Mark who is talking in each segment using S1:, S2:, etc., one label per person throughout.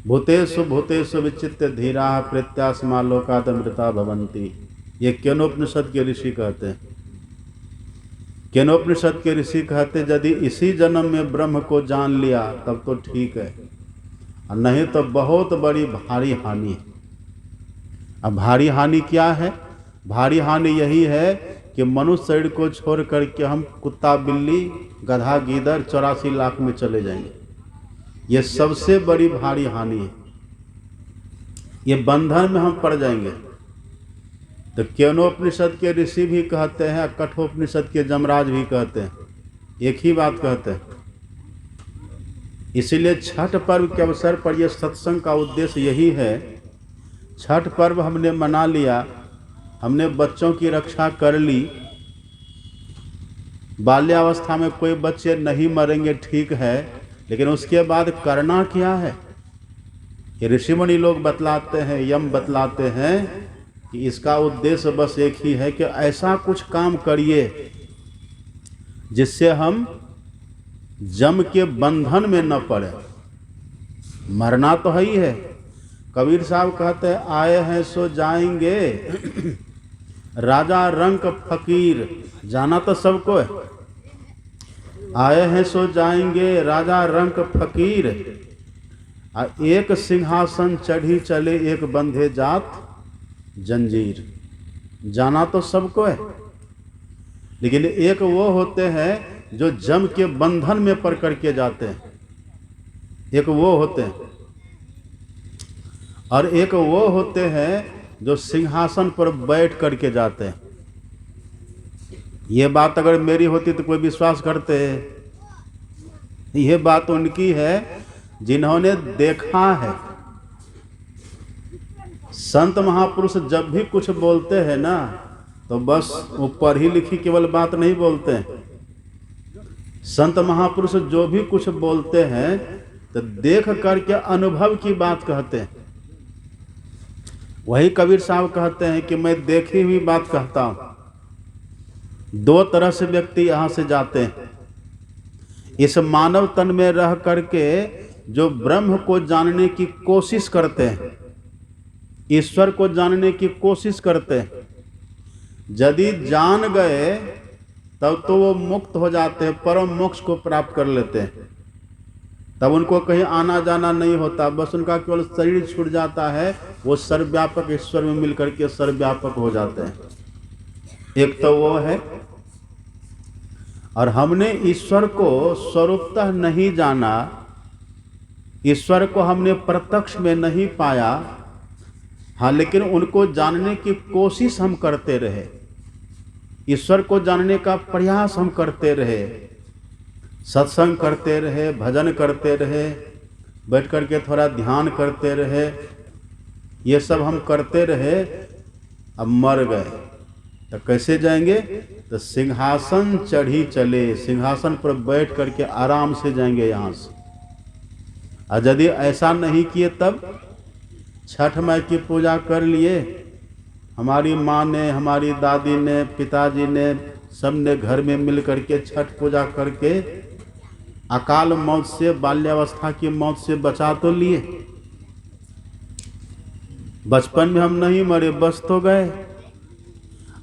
S1: भूतेषु भूतेषु विचित्य धीरा प्रत्यास्मा लोकात् अमृता भवन्ति। ये केनोपनिषद के ऋषि कहते हैं। केनोपनिषद के ऋषि कहते यदि इसी जन्म में ब्रह्म को जान लिया तब तो ठीक है, और नहीं तो बहुत बड़ी भारी हानि है। अब भारी हानि क्या है? भारी हानि यही है कि मनुष्य शरीर को छोड़ करके हम कुत्ता बिल्ली गधा गीदड़ 84 लाख में चले जाएंगे। ये सबसे बड़ी भारी हानि है। ये बंधन में हम पड़ जाएंगे। तो केनोपनिषद के ऋषि भी कहते हैं, कठोपनिषद के जमराज भी कहते हैं, एक ही बात कहते हैं। इसीलिए छठ पर्व के अवसर पर यह सत्संग का उद्देश्य यही है। छठ पर्व हमने मना लिया, हमने बच्चों की रक्षा कर ली। बाल्यावस्था में कोई बच्चे नहीं मरेंगे, ठीक है, लेकिन उसके बाद करना क्या है? ये ऋषिमुनि लोग बतलाते हैं, यम बतलाते हैं कि इसका उद्देश्य बस एक ही है कि ऐसा कुछ काम करिए जिससे हम जम के बंधन में न पड़े। मरना तो है ही है। कबीर साहब कहते हैं, आए हैं सो जाएंगे, राजा रंक फकीर। जाना तो सबको है। आए हैं सो जाएंगे, राजा रंक फकीर। एक सिंहासन चढ़ी चले, एक बंधे जात जंजीर। जाना तो सबको है, लेकिन एक वो होते हैं जो जम के बंधन में पड़ करके जाते हैं, एक वो होते हैं, और एक वो होते हैं जो सिंहासन पर बैठ करके जाते हैं। ये बात अगर मेरी होती तो कोई विश्वास करते हैं। ये बात उनकी है जिन्होंने देखा है। संत महापुरुष जब भी कुछ बोलते हैं ना, तो बस वो पढ़ी लिखी केवल बात नहीं बोलते हैं। संत महापुरुष जो भी कुछ बोलते हैं तो देख करके अनुभव की बात कहते हैं। वही कबीर साहब कहते हैं कि मैं देखी हुई बात कहता हूं। दो तरह से व्यक्ति यहां से जाते हैं। इस मानव तन में रह करके जो ब्रह्म को जानने की कोशिश करते हैं, ईश्वर को जानने की कोशिश करते हैं, यदि जान गए तब तो वो मुक्त हो जाते हैं, परम मोक्ष को प्राप्त कर लेते हैं। तब उनको कहीं आना जाना नहीं होता, बस उनका केवल शरीर छूट जाता है, वो सर्वव्यापक ईश्वर में मिलकर के सर्वव्यापक हो जाते हैं। एक तो वो है। और हमने ईश्वर को स्वरूपतः नहीं जाना, ईश्वर को हमने प्रत्यक्ष में नहीं पाया, हाँ, लेकिन उनको जानने की कोशिश हम करते रहे, ईश्वर को जानने का प्रयास हम करते रहे, सत्संग करते रहे, भजन करते रहे, बैठ करके थोड़ा ध्यान करते रहे, ये सब हम करते रहे। अब मर गए तो कैसे जाएंगे? तो सिंहासन चढ़ी चले, सिंहासन पर बैठ करके आराम से जाएंगे यहाँ से। और यदि ऐसा नहीं किए तब छठ माई की पूजा कर लिए, हमारी माँ ने, हमारी दादी ने, पिताजी ने, सब ने घर में मिल करके छठ पूजा करके अकाल मौत से, बाल्यावस्था की मौत से बचा तो लिए। बचपन में हम नहीं मरे, बच तो गए,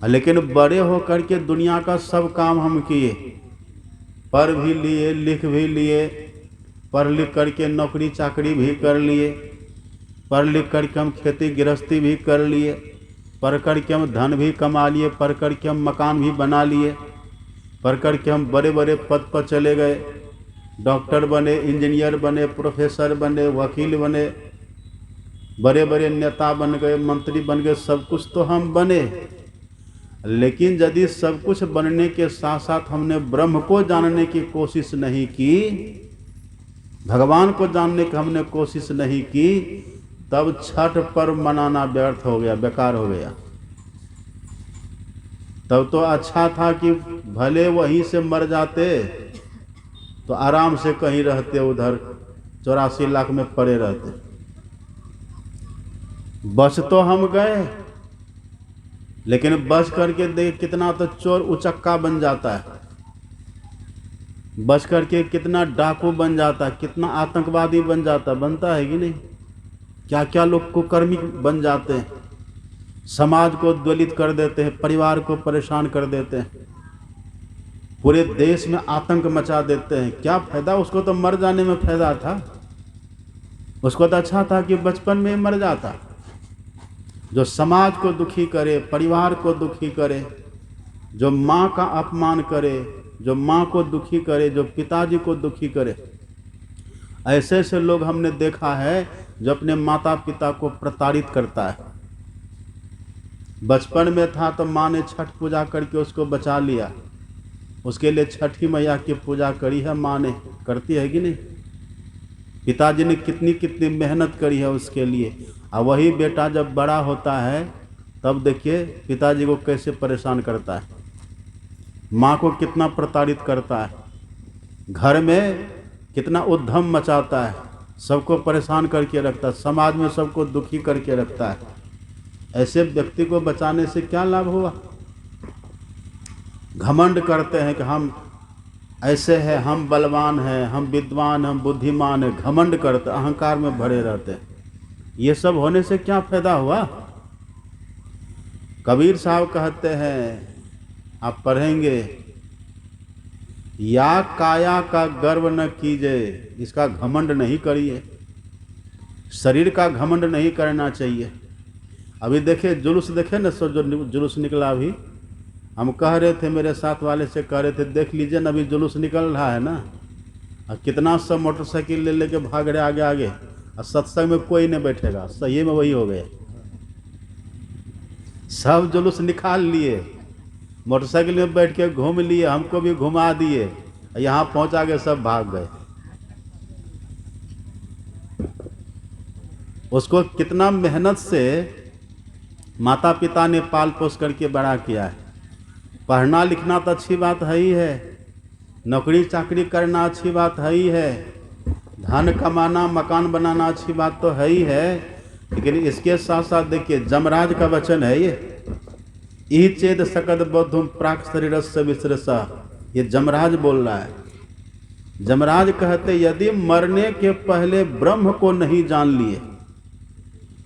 S1: लेकिन बड़े हो करके दुनिया का सब काम हम किए, पढ़ भी लिए, लिख भी लिए, पढ़ लिख करके नौकरी चाकरी भी कर लिए, पढ़ लिख करके हम खेती गृहस्थी भी कर लिए, पढ़ करके हम धन भी कमा लिए, पढ़ करके हम मकान भी बना लिए, पढ़ करके हम बड़े बड़े पद पर चले गए, डॉक्टर बने, इंजीनियर बने, प्रोफेसर बने, वकील बने, बड़े बड़े नेता बन गए, मंत्री बन गए, सब कुछ तो हम बने। लेकिन यदि सब कुछ बनने के साथ साथ हमने ब्रह्म को जानने की कोशिश नहीं की, भगवान को जानने की हमने कोशिश नहीं की, तब छठ पर्व मनाना व्यर्थ हो गया, बेकार हो गया। तब तो अच्छा था कि भले वहीं से मर जाते तो आराम से कहीं रहते, उधर 84 लाख में पड़े रहते। बच तो हम गए, लेकिन बच करके देख कितना तो चोर उचक्का बन जाता है, बच करके कितना डाकू बन जाता है, कितना आतंकवादी बन जाता, बनता है कि नहीं? क्या क्या लोग कुकर्मी बन जाते हैं, समाज को द्वलित कर देते हैं, परिवार को परेशान कर देते हैं, पूरे देश में आतंक मचा देते हैं। क्या फायदा? उसको तो मर जाने में फायदा था। उसको तो अच्छा था कि बचपन में मर जाता। जो समाज को दुखी करे, परिवार को दुखी करे, जो माँ का अपमान करे, जो माँ को दुखी करे, जो पिताजी को दुखी करे, ऐसे ऐसे लोग हमने देखा है जो अपने माता पिता को प्रताड़ित करता है। बचपन में था तो माँ ने छठ पूजा करके उसको बचा लिया, उसके लिए छठी मैया की पूजा करी है माँ ने, करती है कि नहीं? पिताजी ने कितनी कितनी मेहनत करी है उसके लिए। और वही बेटा जब बड़ा होता है तब देखिए पिताजी को कैसे परेशान करता है, माँ को कितना प्रताड़ित करता है, घर में कितना उद्यम मचाता है, सबको परेशान करके रखता है, समाज में सबको दुखी करके रखता है। ऐसे व्यक्ति को बचाने से क्या लाभ हुआ? घमंड करते हैं कि हम ऐसे हैं, हम बलवान हैं, हम विद्वान, हम बुद्धिमान हैं, घमंड करते, अहंकार में भरे रहते हैं। ये सब होने से क्या फायदा हुआ? कबीर साहब कहते हैं, आप पढ़ेंगे, या काया का गर्व न कीजिए, इसका घमंड नहीं करिए। शरीर का घमंड नहीं करना चाहिए। अभी देखे जुलूस, देखे ना, सो जो जुलूस निकला अभी, हम कह रहे थे, मेरे साथ वाले से कह रहे थे, देख लीजिए ना अभी जुलूस निकल रहा है ना, और कितना सब मोटरसाइकिल ले लेके भाग रहे आगे आगे, और सत्संग में कोई नहीं बैठेगा। सही में वही हो गए, सब जुलूस निकाल लिए, मोटरसाइकिल में बैठ के घूम लिए, हमको भी घुमा दिए, यहाँ पहुंचा के सब भाग गए। उसको कितना मेहनत से माता पिता ने पाल पोस करके बड़ा किया है। पढ़ना लिखना तो अच्छी बात है ही है, नौकरी चाकरी करना अच्छी बात है ही है, धन कमाना मकान बनाना अच्छी बात तो है ही है, लेकिन इसके साथ साथ देखिए जमराज का वचन है ये, ई चेद सकद बौद्धुम प्राक शरीरस्य विश्रसा, ये जमराज बोल रहा है। जमराज कहते यदि मरने के पहले ब्रह्म को नहीं जान लिए,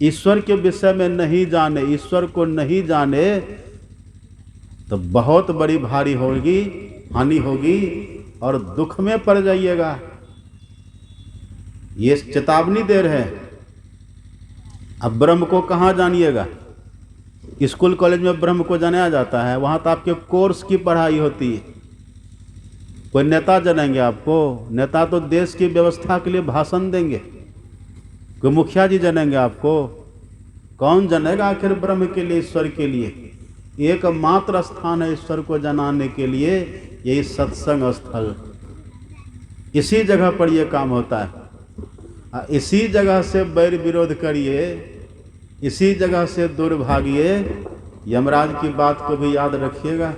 S1: ईश्वर के विषय में नहीं जाने, ईश्वर को नहीं जाने, तो बहुत बड़ी भारी होगी, हानि होगी और दुख में पड़ जाइएगा। ये चेतावनी दे रहे हैं। अब ब्रह्म को कहाँ जानिएगा? स्कूल कॉलेज में ब्रह्म को जाना जाता है, वहाँ तो आपके कोर्स की पढ़ाई होती है। कोई नेता जानेंगे आपको? नेता तो देश की व्यवस्था के लिए भाषण देंगे। कोई मुखिया जी जानेंगे आपको? कौन जानेगा आखिर ब्रह्म के लिए, ईश्वर के लिए? एकमात्र स्थान है ईश्वर को जनाने के लिए, यही सत्संग स्थल। इसी जगह पर यह काम होता है। इसी जगह से बैर विरोध करिए, इसी जगह से दूर भागिए। यमराज की बात को भी याद रखिएगा,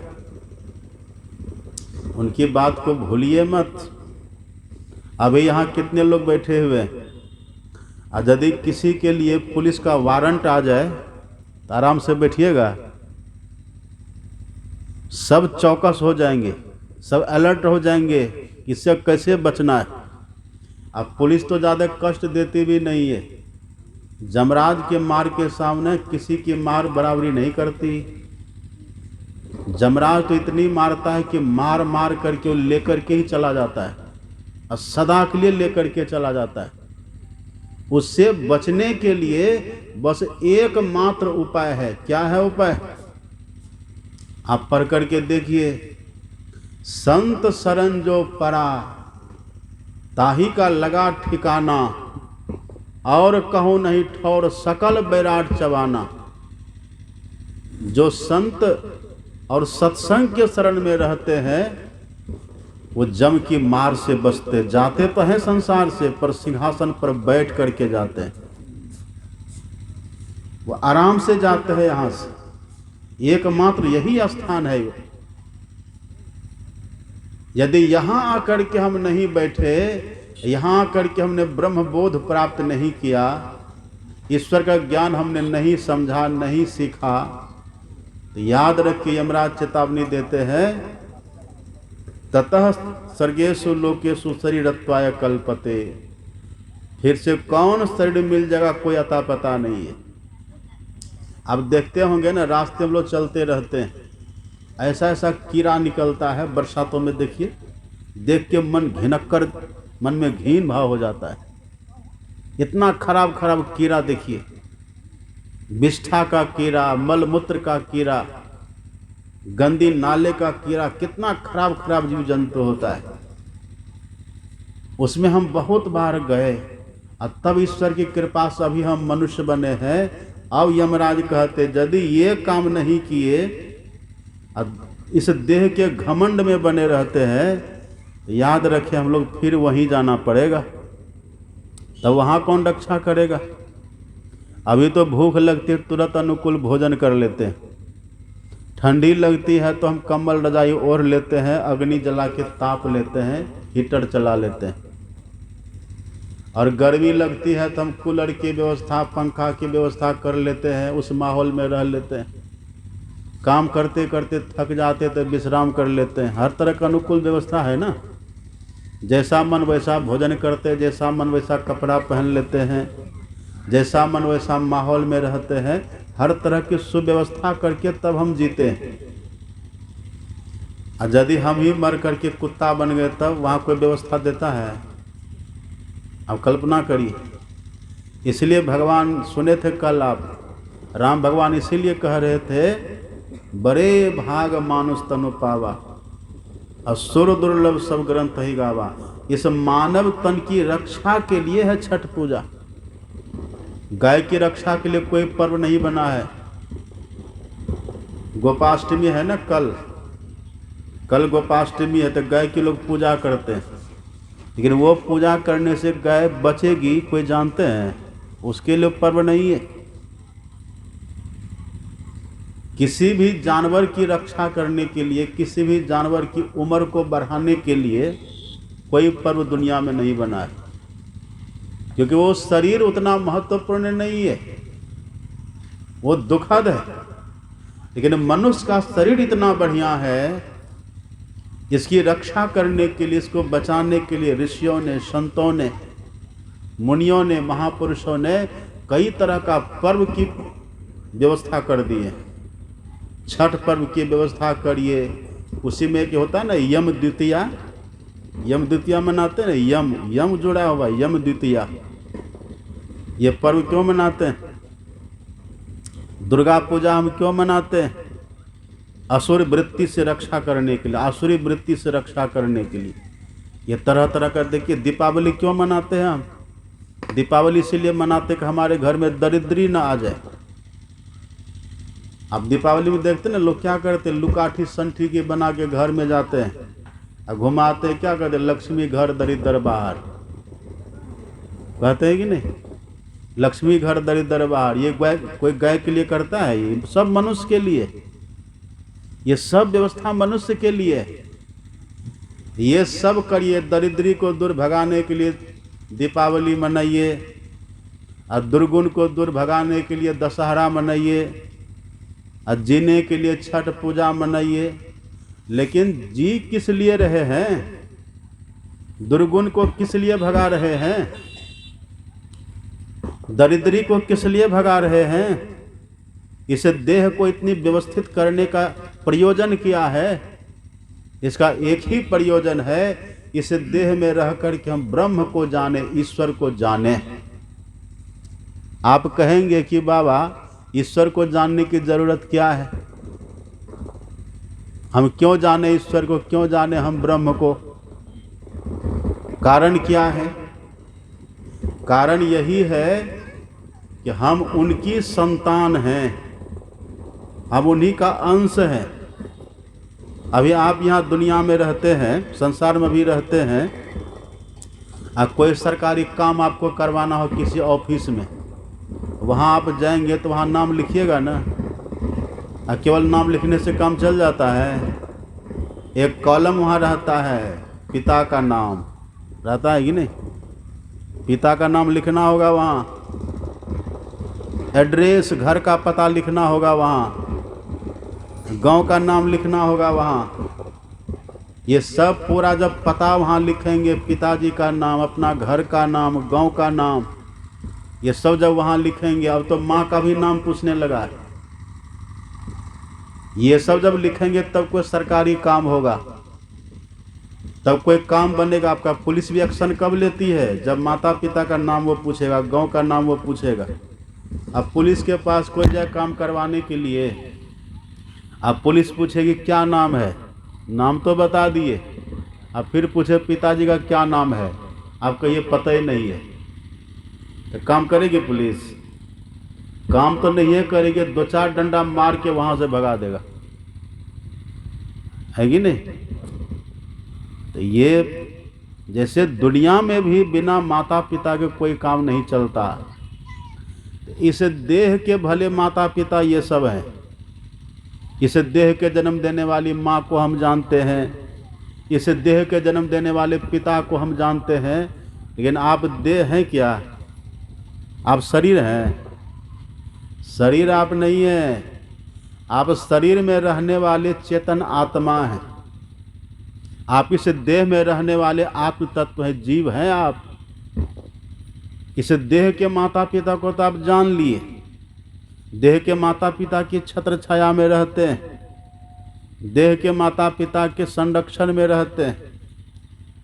S1: उनकी बात को भूलिए मत। अभी यहाँ कितने लोग बैठे हुए हैं, और यदि किसी के लिए पुलिस का वारंट आ जाए तो आराम से बैठिएगा। सब चौकस हो जाएंगे, सब अलर्ट हो जाएंगे, इससे कैसे बचना है। अब पुलिस तो ज़्यादा कष्ट देती भी नहीं है, जमराज के मार के सामने किसी की मार बराबरी नहीं करती। जमराज तो इतनी मारता है कि मार मार करके वो लेकर के ही चला जाता है, और सदा के लिए लेकर के चला जाता है। उससे बचने के लिए बस एकमात्र उपाय है। क्या है उपाय? आप पढ़ करके देखिए, संत शरण जो परा ताही का लगा ठिकाना, और कहो नहीं ठौर सकल बैराट चबाना। जो संत और सत्संग के शरण में रहते हैं वो जम की मार से बचते। जाते तो हैं संसार से, पर सिंहासन पर बैठ करके जाते हैं, वो आराम से जाते हैं यहाँ से। एकमात्र यही स्थान है। यदि यहाँ आकर के हम नहीं बैठे, यहाँ आकर के हमने ब्रह्म बोध प्राप्त नहीं किया, ईश्वर का ज्ञान हमने नहीं समझा, नहीं सीखा, तो याद रखिए यमराज चेतावनी देते हैं, ततः सर्गेषु लोकेषु शरीरत्वाय कल्पते। फिर से कौन शरीर मिल जाएगा कोई अता पता नहीं है। अब देखते होंगे ना, रास्ते में लोग चलते रहते हैं, ऐसा ऐसा कीड़ा निकलता है बरसातों में, देखिए, देख के मन घिनक कर, मन में घिन भाव हो जाता है। इतना खराब खराब कीड़ा देखिए, विष्ठा का कीड़ा, मलमूत्र का कीड़ा, गंदी नाले का कीड़ा, कितना खराब खराब जीव जंतु होता है। उसमें हम बहुत बार गए और तब ईश्वर की कृपा से अभी हम मनुष्य बने हैं। अब यमराज कहते यदि ये काम नहीं किए और इस देह के घमंड में बने रहते हैं, याद रखें हम लोग फिर वहीं जाना पड़ेगा। तब वहाँ कौन रक्षा करेगा? अभी तो भूख लगती है तुरंत अनुकूल भोजन कर लेते हैं, ठंडी लगती है तो हम कंबल रजाई ओढ़ लेते हैं, अग्नि जला के ताप लेते हैं, हीटर चला लेते हैं। और गर्मी लगती है तो हम कूलर की व्यवस्था, पंखा की व्यवस्था कर लेते हैं, उस माहौल में रह लेते हैं। काम करते करते थक जाते तो विश्राम कर लेते हैं। हर तरह का अनुकूल व्यवस्था है ना। जैसा मन वैसा भोजन करते, जैसा मन वैसा कपड़ा पहन लेते हैं, जैसा मन वैसा माहौल में रहते हैं। हर तरह की सुव्यवस्था करके तब हम जीते हैं। और यदि हम ही मर करके कुत्ता बन गए तब वहाँ कोई व्यवस्था देता है? अब कल्पना करिए। इसलिए भगवान सुने थे कल आप, राम भगवान इसीलिए कह रहे थे, बड़े भाग मानुष तनु पावा, असुर दुर्लभ सब ग्रंथ ही गावा। इस मानव तन की रक्षा के लिए है छठ पूजा। गाय की रक्षा के लिए कोई पर्व नहीं बना है। गोपाष्टमी है ना, कल गोपाष्टमी है तो गाय की लोग पूजा करते हैं, लेकिन वो पूजा करने से गाय बचेगी कोई जानते हैं? उसके लिए पर्व नहीं है। किसी भी जानवर की रक्षा करने के लिए, किसी भी जानवर की उम्र को बढ़ाने के लिए कोई पर्व दुनिया में नहीं बना है, क्योंकि वो शरीर उतना महत्वपूर्ण नहीं है, वो दुखद है। लेकिन मनुष्य का शरीर इतना बढ़िया है, इसकी रक्षा करने के लिए, इसको बचाने के लिए ऋषियों ने, संतों ने, मुनियों ने, महापुरुषों ने कई तरह का पर्व की व्यवस्था कर दी है। छठ पर्व की व्यवस्था करिए, उसी में क्या होता है ना, यम द्वितीया, यम द्वितीया मनाते हैं ना, यम जुड़ा हुआ, यम द्वितीया। ये पर्व क्यों मनाते हैं? दुर्गा पूजा हम क्यों मनाते हैं? असुर वृत्ति से रक्षा करने के लिए, आसुरी वृत्ति से रक्षा करने के लिए। ये तरह तरह का, देखिए दीपावली क्यों मनाते हैं हम? दीपावली इसीलिए मनाते कि हमारे घर में दरिद्री ना आ जाए। अब दीपावली में देखते ना लोग क्या करते, लुकाठी संठी की बना के घर में जाते हैं और घुमाते, क्या कहते, लक्ष्मी घर दरिद्र बाहर, कहते हैं कि नहीं? लक्ष्मी घर दरिद्र बाहर। ये कोई गाय के लिए करता है? ये सब मनुष्य के लिए, ये सब व्यवस्था मनुष्य के लिए है। ये सब करिए, दरिद्री को दूर भगाने के लिए दीपावली मनाइए, और दुर्गुण को दूर भगाने के लिए दशहरा मनाइए, और जीने के लिए छठ पूजा मनाइए। लेकिन जी किस लिए रहे हैं? दुर्गुण को किस लिए भगा रहे हैं? दरिद्री को किस लिए भगा रहे हैं? इस देह को इतनी व्यवस्थित करने का प्रयोजन क्या है? इसका एक ही प्रयोजन है, इस देह में रहकर के हम ब्रह्म को जाने, ईश्वर को जाने। आप कहेंगे कि बाबा ईश्वर को जानने की जरूरत क्या है? हम क्यों जाने ईश्वर को, क्यों जाने हम ब्रह्म को? कारण क्या है? कारण यही है कि हम उनकी संतान हैं, हम उन्हीं का अंश हैं। अभी आप यहाँ दुनिया में रहते हैं, संसार में भी रहते हैं, कोई सरकारी काम आपको करवाना हो किसी ऑफिस में, वहाँ आप जाएंगे तो वहाँ नाम लिखिएगा ना, केवल नाम लिखने से काम चल जाता है? एक कॉलम वहाँ रहता है, पिता का नाम रहता है कि नहीं? पिता का नाम लिखना होगा वहाँ, एड्रेस, घर का पता लिखना होगा वहाँ, गांव का नाम लिखना होगा वहाँ, ये सब पूरा जब पता वहाँ लिखेंगे, पिताजी का नाम, अपना घर का नाम, गांव का नाम, ये सब जब वहाँ लिखेंगे, अब तो माँ का भी नाम पूछने लगा है। ये सब जब लिखेंगे तब कोई सरकारी काम होगा, तब कोई काम बनेगा आपका। पुलिस भी एक्शन कब लेती है? जब माता पिता का नाम वो पूछेगा, गांव का नाम वो पूछेगा। अब पुलिस के पास कोई जाए काम करवाने के लिए, अब पुलिस पूछेगी क्या नाम है, नाम तो बता दिए, अब फिर पूछे पिताजी का क्या नाम है, आपको ये पता ही नहीं है, तो काम करेगी पुलिस? काम तो नहीं है करेगी, दो चार डंडा मार के वहां से भगा देगा, है कि नहीं? तो ये जैसे दुनिया में भी बिना माता पिता के कोई काम नहीं चलता, इस देह के भले माता पिता ये सब हैं। इस देह के जन्म देने वाली माँ को हम जानते हैं, इस देह के जन्म देने वाले पिता को हम जानते हैं, लेकिन आप देह हैं क्या? आप शरीर हैं? शरीर आप नहीं हैं, आप शरीर में रहने वाले चेतन आत्मा हैं। आप इस देह में रहने वाले आत्म तत्व हैं, जीव हैं आप। इस देह के माता पिता को तो आप जान लिए, देह के माता पिता की छत्र छाया में रहते हैं, देह के माता पिता के संरक्षण में रहते हैं,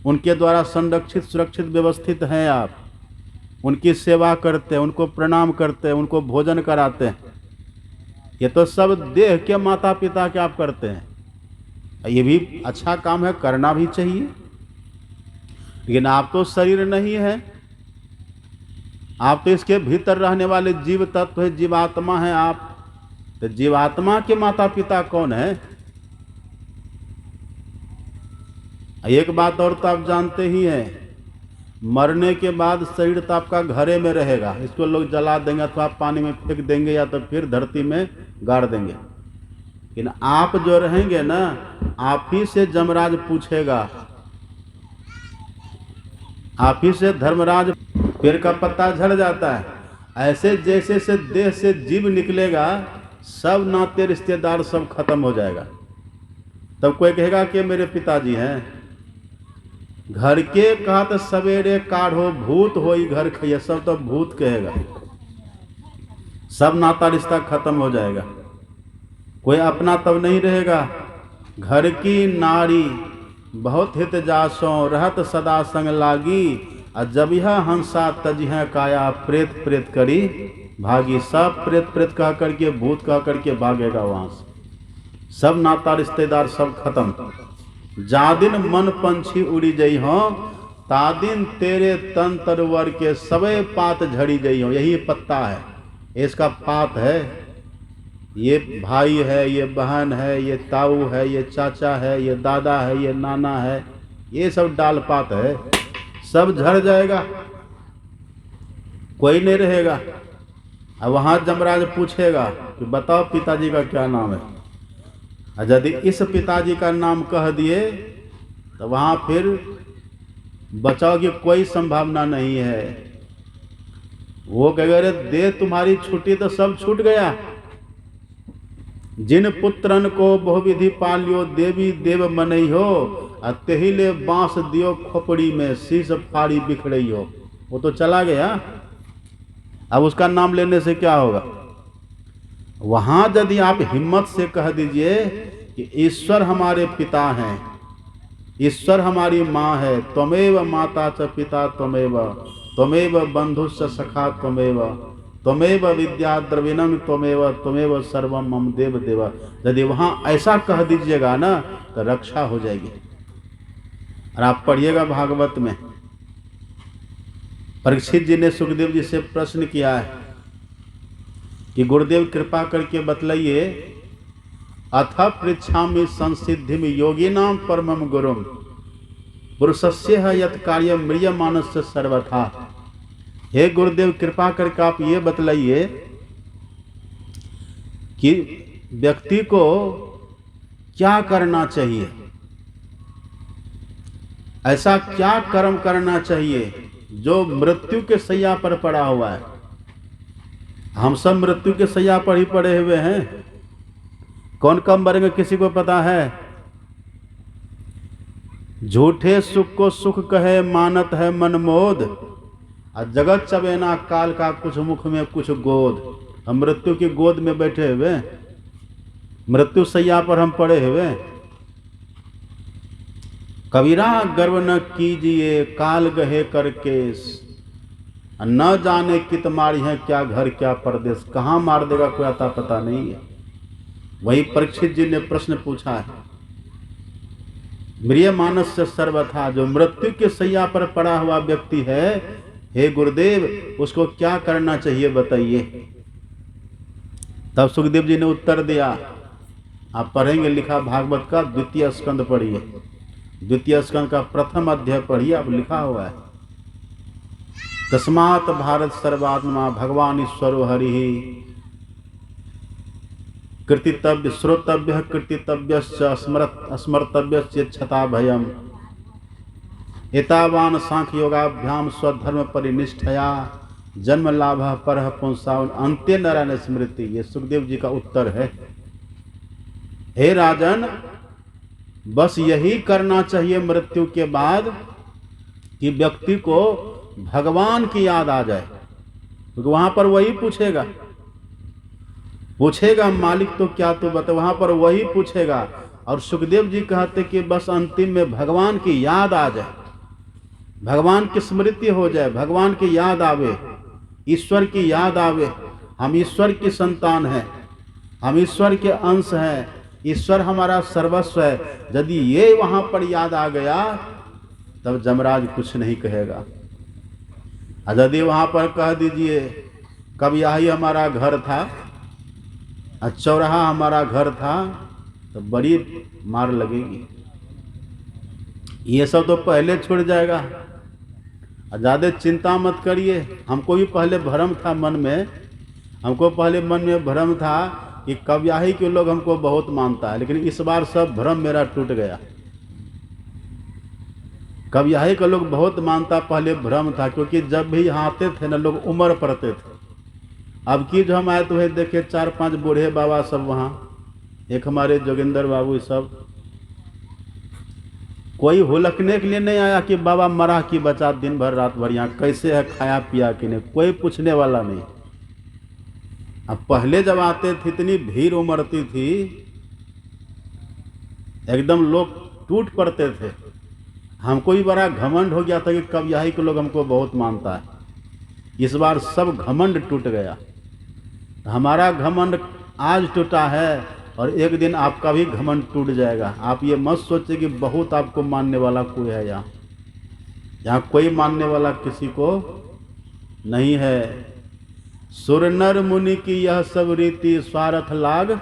S1: उनके द्वारा संरक्षित सुरक्षित व्यवस्थित हैं आप, उनकी सेवा करते हैं, उनको प्रणाम करते हैं, उनको भोजन कराते हैं। ये तो सब देह के माता पिता के आप करते हैं। ये भी अच्छा काम है, करना भी चाहिए, लेकिन आप तो शरीर नहीं है, आप तो इसके भीतर रहने वाले जीव तत्व है, जीवात्मा है आप। तो जीवात्मा के माता पिता कौन है? एक बात और तो आप जानते ही हैं, मरने के बाद शरीर तो आपका घरे में रहेगा, इसको लोग जला देंगे अथवा पानी में फेंक देंगे या तो फिर धरती में गाड़ देंगे, लेकिन आप जो रहेंगे ना, आप ही से जमराज पूछेगा, आप ही से धर्मराज। पेड़ का पत्ता झड़ जाता है, ऐसे जैसे से देह से जीव निकलेगा, सब नाते रिश्तेदार सब खत्म हो जाएगा। तब कोई कहेगा कि मेरे पिताजी हैं। घर के कहत सवेरे काढ़ो, भूत होई घर खइया, सब तो भूत कहेगा, सब नाता रिश्ता खत्म हो जाएगा, कोई अपना तब नहीं रहेगा। घर की नारी बहुत हित जासों, रहत सदा संग लागी, और जब यह हंसा तजिह काया, प्रेत प्रेत करी भागी। सब प्रेत प्रेत कह करके, भूत कह करके भागेगा वहां से, सब नाता रिश्तेदार सब खत्म। जादिन मन पंछी उड़ी जई हो, तादिन तेरे तन तरवर के सबे पात झड़ी जई हो। यही पत्ता है, इसका पात है, ये भाई है, ये बहन है, ये ताऊ है, ये चाचा है, ये दादा है, ये नाना है, ये सब डाल पात है, सब झड़ जाएगा, कोई नहीं रहेगा। अब वहां जमराज पूछेगा कि बताओ पिताजी का क्या नाम है, और यदि इस पिताजी का नाम कह दिए तो वहां फिर बचाव की कोई संभावना नहीं है। वो कहेगा अरे दे तुम्हारी छुट्टी तो सब छूट गया। जिन पुत्रन को बहुविधि पालियो, देवी देव मनई हो, तेहिले बांस दियो खोपड़ी में, शीश फाड़ी बिखड़ई हो। वो तो चला गया, अब उसका नाम लेने से क्या होगा? वहां यदि आप हिम्मत से कह दीजिए कि ईश्वर हमारे पिता हैं, ईश्वर हमारी माँ है, त्वमेव माता च पिता त्वमेव, त्वमेव बंधु च सखा त्वमेव, त्वमेव विद्या द्रविणम त्वमेव, त्वमेव सर्वम मम देव देव। यदि वहां ऐसा कह दीजिएगा ना तो रक्षा हो जाएगी। और आप पढ़िएगा भागवत में, परीक्षित जी ने सुखदेव जी से प्रश्न किया है कि गुरुदेव कृपा करके बतलाइए, अथ पृच्छामि संसिद्धिम योगिनाम परमम गुरुम, पुरुषस्य है यत् कार्य म्रियमानस्य सर्वथा। हे गुरुदेव कृपा करके आप ये बतलाइए कि व्यक्ति को क्या करना चाहिए, ऐसा क्या कर्म करना चाहिए जो मृत्यु के सैया पर पड़ा हुआ है। हम सब मृत्यु के सैया पर ही पड़े हुए हैं, कौन कब मरेंगे किसी को पता है? झूठे सुख को सुख कहे मानत है मनमोद, और जगत चबेना काल का कुछ मुख में कुछ गोद। हम मृत्यु की गोद में बैठे हुए, मृत्यु सैया पर हम पड़े हुए। कबीरा गर्व न कीजिए काल गहे कर केस, न जाने कित मारी है क्या घर क्या परदेश। कहाँ मार देगा कोई आता पता नहीं है। वही परीक्षित जी ने प्रश्न पूछा है, प्रिय मानस से सर्वथा, जो मृत्यु के सैया पर पड़ा हुआ व्यक्ति है, हे गुरुदेव उसको क्या करना चाहिए बताइए। तब सुखदेव जी ने उत्तर दिया, आप पढ़ेंगे, लिखा भागवत का 2 स्कंद पढ़िए, 2 स्कंद का 1 अध्याय पढ़िए, अब लिखा हुआ है, तस्मात् भारत सर्वात्मा भगवान ईश्वरो हरि कृतितव्य श्रोतव्य कृतितव्यश्च स्मर्तव्यश्च छता भयम् एतावान सांख्य योगाभ्याम स्वधर्म परिनिष्ठया जन्म लाभ परः पुंसावन अंत्य नारायण स्मृति। ये सुखदेव जी का उत्तर है। हे राजन, बस यही करना चाहिए मृत्यु के बाद कि व्यक्ति को भगवान की याद आ जाए, क्योंकि वहां पर वही पूछेगा मालिक तो क्या तो बता, वहां पर वही पूछेगा। और सुखदेव जी कहते कि बस अंतिम में भगवान की याद आ जाए, भगवान की स्मृति हो जाए, भगवान की याद आवे, ईश्वर की याद आवे। हम ईश्वर की संतान हैं, हम ईश्वर के अंश हैं, ईश्वर हमारा सर्वस्व है। यदि ये वहां पर याद आ गया तब जमराज कुछ नहीं कहेगा। यदि वहां पर कह दीजिए कब यही हमारा घर था, चौराहा हमारा घर था, तो बड़ी मार लगेगी। ये सब तो पहले छूट जाएगा। ज़्यादा चिंता मत करिए। हमको भी पहले भ्रम था मन में, हमको पहले मन में भ्रम था कि कव्याही के लोग हमको बहुत मानता है, लेकिन इस बार सब भ्रम मेरा टूट गया। कव्याही का लोग बहुत मानता, पहले भ्रम था, क्योंकि जब भी यहाँ आते थे ना लोग उम्र पड़ते थे। अब की जो हम आए तो है देखे 4-5 बूढ़े बाबा सब वहाँ, एक हमारे जोगिंदर बाबू, सब कोई हुलकने के लिए नहीं आया कि बाबा मरा कि बचा, दिन भर रात भर यहाँ कैसे है, खाया पिया कि नहीं, कोई पूछने वाला नहीं। अब पहले जब आते थे इतनी भीड़ उमड़ती थी, एकदम लोग टूट पड़ते थे। हमको भी बड़ा घमंड हो गया था कि कब यही के लोग हमको बहुत मानता है। इस बार सब घमंड टूट गया। हमारा घमंड आज टूटा है और एक दिन आपका भी घमंड टूट जाएगा। आप ये मत सोचिए कि बहुत आपको मानने वाला कोई है। यहाँ कोई मानने वाला किसी को नहीं है। सुर नर मुनि की यह सब रीति, स्वार्थ लाग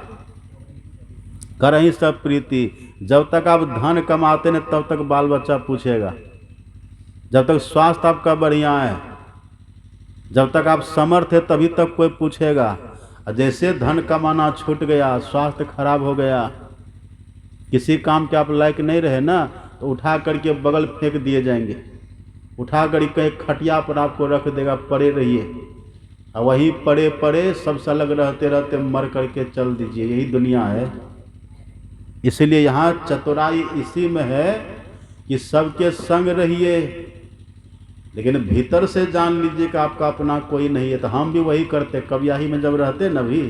S1: करहीं सब प्रीति। जब तक आप धन कमाते न तब तक बाल बच्चा पूछेगा, जब तक स्वास्थ्य आपका बढ़िया है, जब तक आप समर्थ है तभी तक कोई पूछेगा। और जैसे धन कमाना छूट गया, स्वास्थ्य खराब हो गया, किसी काम के आप लायक नहीं रहे ना, तो उठा करके बगल फेंक दिए जाएंगे, उठा कर कहीं खटिया पर आपको रख देगा, पड़े रहिए, और वहीं पड़े पड़े सबसे अलग रहते रहते मर करके चल दीजिए। यही दुनिया है। इसलिए यहाँ चतुराई इसी में है कि सबके संग रहिए, लेकिन भीतर से जान लीजिए कि आपका अपना कोई नहीं है। तो हम भी वही करते, कव्याही में जब रहते न भी,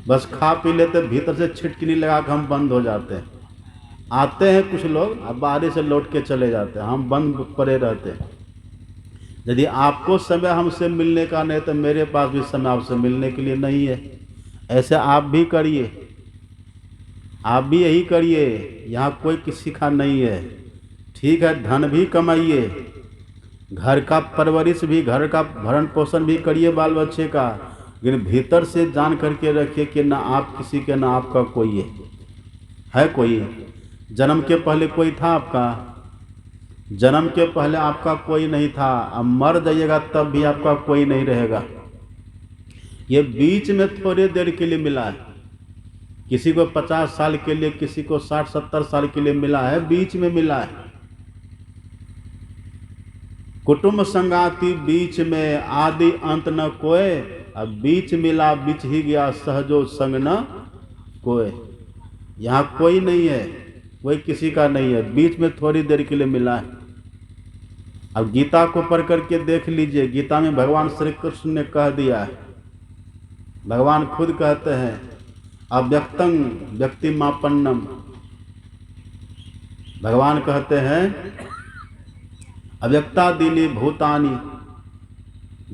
S1: बस खा पी लेते, भीतर से छिटकिनी लगा के हम बंद हो जाते हैं। आते हैं कुछ लोग, अब बाहर से लौट के चले जाते हैं, हम बंद पड़े रहते हैं। यदि आपको समय हमसे मिलने का नहीं, तो मेरे पास भी समय आपसे मिलने के लिए नहीं है। ऐसे आप भी करिए, आप भी यही करिए। यहाँ कोई किसी का नहीं है। ठीक है, धन भी कमाइए, घर का परवरिश भी, घर का भरण पोषण भी करिए बाल बच्चे का, लेकिन भीतर से जान करके रखिए कि ना आप किसी के ना आपका कोई है कोई। जन्म के पहले कोई था आपका? जन्म के पहले आपका कोई नहीं था। अब मर जाइएगा तब भी आपका कोई नहीं रहेगा। ये बीच में थोड़े देर के लिए मिला है। किसी को 50 साल के लिए, किसी को 60-70 साल के लिए मिला है, बीच में मिला है। कुटुंब संगाति बीच में, आदि अंत न कोय, अब बीच मिला बीच ही गया, सहजो संग न कोय। यहाँ कोई नहीं है, कोई किसी का नहीं है, बीच में थोड़ी देर के लिए मिला है। अब गीता को पढ़ करके देख लीजिए, गीता में भगवान श्री कृष्ण ने कह दिया है, भगवान खुद कहते हैं अव्यक्तं व्यक्तिमापन्नम। भगवान कहते हैं अव्यक्तादीनि भूतानि,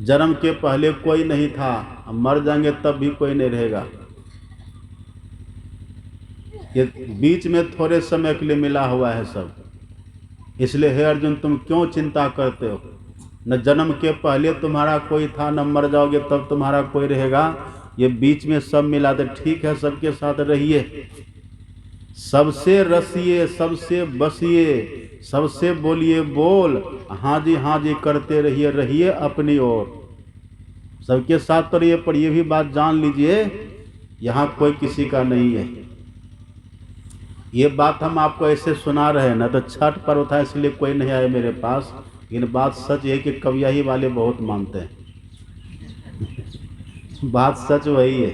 S1: जन्म के पहले कोई नहीं था, अब मर जाएंगे तब भी कोई नहीं रहेगा। ये बीच में थोड़े समय के लिए मिला हुआ है सब। इसलिए हे अर्जुन, तुम क्यों चिंता करते हो? न जन्म के पहले तुम्हारा कोई था, न मर जाओगे तब तुम्हारा कोई रहेगा। ये बीच में सब मिला दे, ठीक है, सबके साथ रहिए, सबसे रसिए, सबसे बसिए, सबसे बोलिए बोल, हाँ जी करते रहिए, रहिए अपनी ओर, सबके साथ तो रहिए। पर ये भी बात जान लीजिए, यहाँ कोई किसी का नहीं है। ये बात हम आपको ऐसे सुना रहे हैं ना, तो छठ पर्व था इसलिए कोई नहीं आया मेरे पास, लेकिन बात सच है कि कवियाही वाले बहुत मानते हैं। बात सच वही है।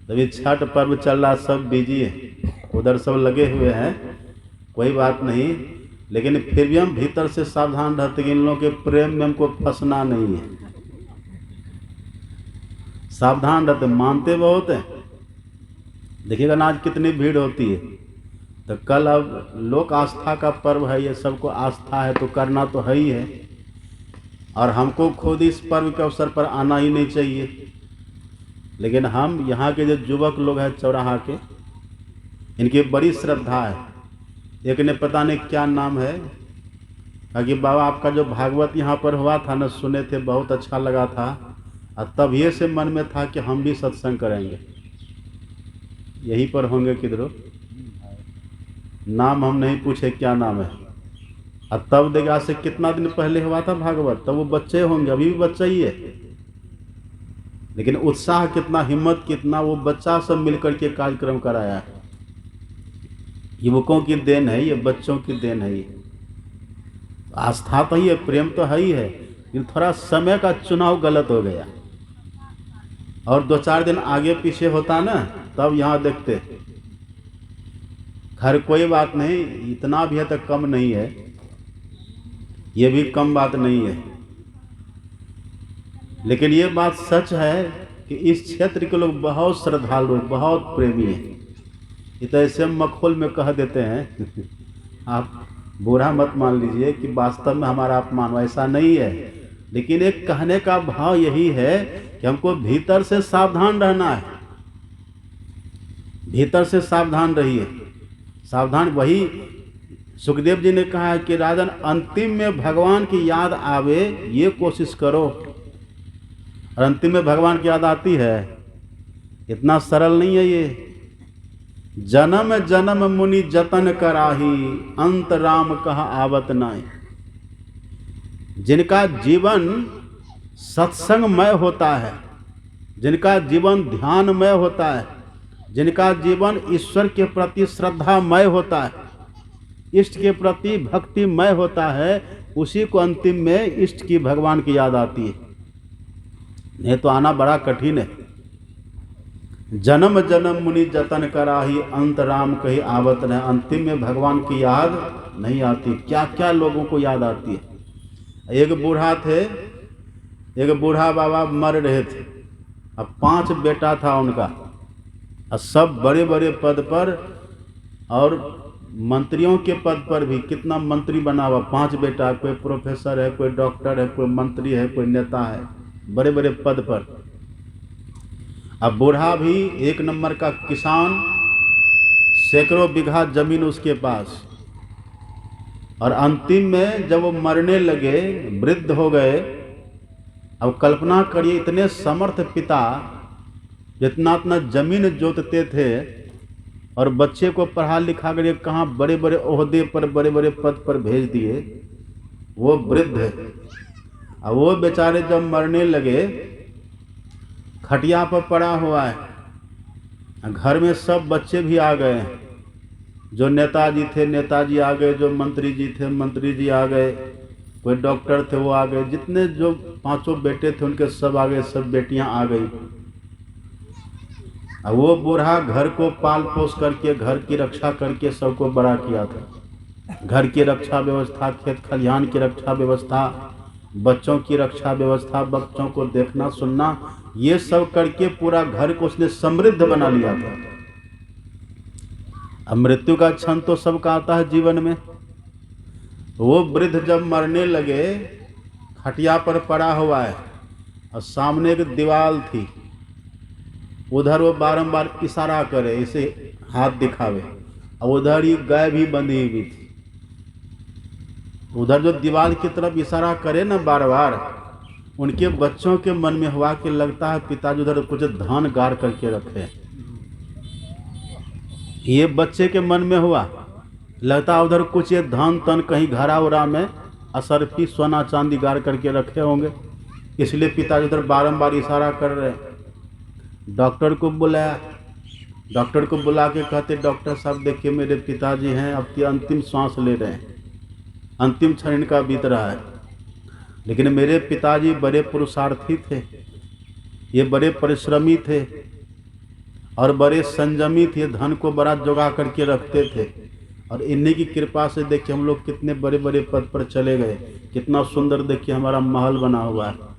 S1: तभी छठ पर्व चल रहा, सब बिजी है, उधर सब लगे हुए हैं, कोई बात नहीं, लेकिन फिर भी हम भीतर से सावधान रहते कि इन लोगों के प्रेम में हमको फंसना नहीं है। सावधान रहते, मानते बहुत है। देखिएगा ना आज कितनी भीड़ होती है, तो कल अब लोक आस्था का पर्व है, ये सबको आस्था है तो करना तो है ही है, और हमको खुद इस पर्व के अवसर पर आना ही नहीं चाहिए। लेकिन हम यहाँ के जो युवक लोग हैं चौराहा के, इनकी बड़ी श्रद्धा है। एक ने पता नहीं क्या नाम है, कि बाबा आपका जो भागवत यहाँ पर हुआ था ना, सुने थे, बहुत अच्छा लगा था, और तब ये से मन में था कि हम भी सत्संग करेंगे, यहीं पर होंगे किधरों, नाम हम नहीं पूछे क्या नाम है। और तब देखा से कितना दिन पहले हुआ था भागवत, तब वो बच्चे होंगे, अभी भी बच्चा ही है, लेकिन उत्साह कितना, हिम्मत कितना, वो बच्चा सब मिलकर के कार्यक्रम कराया है। युवकों की देन है ये, बच्चों की देन है ये। आस्था तो ही है, प्रेम तो है ही है, लेकिन थोड़ा समय का चुनाव गलत हो गया। और 2-4 दिन आगे पीछे होता ना, तब यहाँ देखते। खैर कोई बात नहीं, इतना भी है तो कम नहीं है, ये भी कम बात नहीं है। लेकिन ये बात सच है कि इस क्षेत्र के लोग बहुत श्रद्धालु, बहुत प्रेमी हैं। ये तो ऐसे मखौल में कह देते हैं आप बुरा मत मान लीजिए कि वास्तव में हमारा अपमान, ऐसा नहीं है, लेकिन एक कहने का भाव यही है कि हमको भीतर से सावधान रहना है। भीतर से सावधान रहिए, सावधान। वही सुखदेव जी ने कहा है कि राजन, अंतिम में भगवान की याद आवे, ये कोशिश करो। और अंतिम में भगवान की याद आती है, इतना सरल नहीं है ये। जन्म जन्म मुनि जतन कराही, अंत राम कहा आवत नाई। जिनका जीवन सत्संगमय होता है, जिनका जीवन ध्यानमय होता है, जिनका जीवन ईश्वर के प्रति श्रद्धामय होता है, इष्ट के प्रति भक्तिमय होता है, उसी को अंतिम में इष्ट की, भगवान की याद आती है। नहीं तो आना बड़ा कठिन है। जन्म जन्म मुनि जतन कराही, अंत राम कही आवत न। अंतिम में भगवान की याद नहीं आती। क्या क्या लोगों को याद आती है। एक बूढ़ा थे, एक बूढ़ा बाबा मर रहे थे, अब 5 बेटा था उनका, और सब बड़े बड़े पद पर, और मंत्रियों के पद पर भी। कितना मंत्री बना हुआ, 5 बेटा, कोई प्रोफेसर है, कोई डॉक्टर है, कोई मंत्री है, कोई नेता है, बड़े बड़े पद पर। अब बूढ़ा भी 1 नंबर का किसान, सैकड़ों बीघा जमीन उसके पास। और अंतिम में जब वो मरने लगे, वृद्ध हो गए, अब कल्पना करिए इतने समर्थ पिता, जितना इतना जमीन जोतते थे और बच्चे को पढ़ा लिखा कर कहाँ बड़े बड़े ओहदे पर, बड़े बड़े पद पर भेज दिए, वो वृद्ध है। अब वो बेचारे जब मरने लगे, खटिया पर पड़ा हुआ है, घर में सब बच्चे भी आ गए हैं। जो नेताजी थे नेताजी आ गए, जो मंत्री जी थे मंत्री जी आ गए, कोई डॉक्टर थे वो आ गए, जितने जो 5 बेटे थे उनके सब आ गए, सब बेटियां आ गई। अब वो बूढ़ा घर को पाल पोस करके, घर की रक्षा करके सबको बड़ा किया था। घर की रक्षा व्यवस्था, खेत खलिहान की रक्षा व्यवस्था, बच्चों की रक्षा व्यवस्था, बच्चों को देखना सुनना, ये सब करके पूरा घर को उसने समृद्ध बना लिया था। अब मृत्यु का क्षण तो सबका आता है जीवन में। वो वृद्ध जब मरने लगे, खटिया पर पड़ा हुआ है और सामने एक दीवार थी, उधर वो बारंबार इशारा करे, इसे हाथ दिखावे, और उधर ही गाय भी बंधी हुई थी। उधर जो दीवार की तरफ इशारा करे ना बार बार, उनके बच्चों के मन में हुआ कि लगता है पिताजी उधर कुछ धान गाड़ करके रखे। ये बच्चे के मन में हुआ, लगता है उधर कुछ ये धान तन कहीं घरा उरा में असरफी सोना चांदी गाड़ करके रखे होंगे, इसलिए पिताजी उधर बारंबार इशारा कर रहे हैं। डॉक्टर को बुलाया, डॉक्टर को बुला के कहते, डॉक्टर साहब देखिए मेरे पिताजी हैं, अब की अंतिम सांस ले रहे हैं, अंतिम क्षण इनका बीत रहा है। लेकिन मेरे पिताजी बड़े पुरुषार्थी थे, ये बड़े परिश्रमी थे और बड़े संयमी थे, धन को बड़ा जोगा करके रखते थे, और इन्हीं की कृपा से देखिए हम लोग कितने बड़े बड़े पद पर चले गए, कितना सुंदर देखिए हमारा महल बना हुआ है।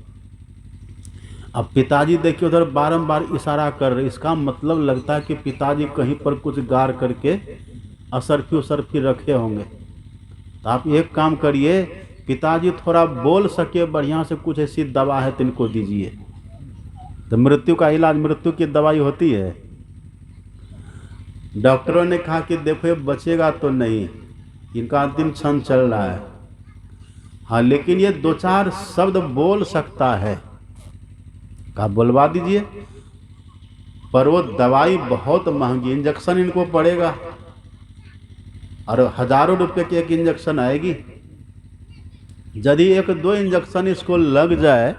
S1: अब पिताजी देखिए उधर बारंबार इशारा कर रहे, इसका मतलब लगता है कि पिताजी कहीं पर कुछ गाड़ करके असरफी उसरफी रखे होंगे। तो आप एक काम करिए, पिताजी थोड़ा बोल सके बढ़िया से, कुछ ऐसी दवा है तो इनको दीजिए। तो मृत्यु का इलाज, मृत्यु की दवाई होती है। डॉक्टरों ने कहा कि देखो ये बचेगा तो नहीं, इनका अंतिम क्षण चल रहा है, हाँ लेकिन ये दो चार शब्द बोल सकता है। कहा बुलवा दीजिए, पर वो दवाई बहुत महंगी, इंजेक्शन इनको पड़ेगा और हजारों रुपए की एक इंजेक्शन आएगी। यदि एक दो इंजेक्शन इसको लग जाए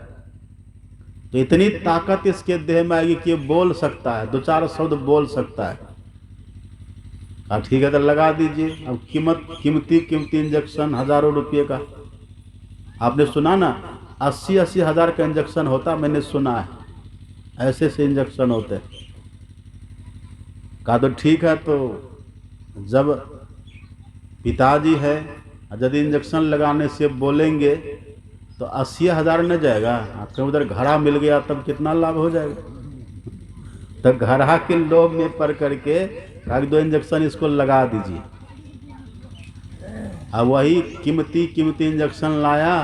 S1: तो इतनी ताकत इसके देह में आएगी कि ये बोल सकता है, दो चार शब्द बोल सकता है। ठीक है तो लगा दीजिए। अब कीमती इंजेक्शन हजारों रुपये का, आपने सुना ना 80-80 हज़ार का इंजेक्शन होता, मैंने सुना है, ऐसे से इंजेक्शन होते। कहा तो ठीक है, तो जब पिताजी है, यदि इंजेक्शन लगाने से बोलेंगे तो 80 हज़ार न जाएगा, आपके उधर घड़ा मिल गया तब कितना लाभ हो जाएगा। तो घड़ा के लोभ में पड़ करके कहा 2 इंजेक्शन इसको लगा दीजिए। अब वही कीमती इंजेक्शन लाया,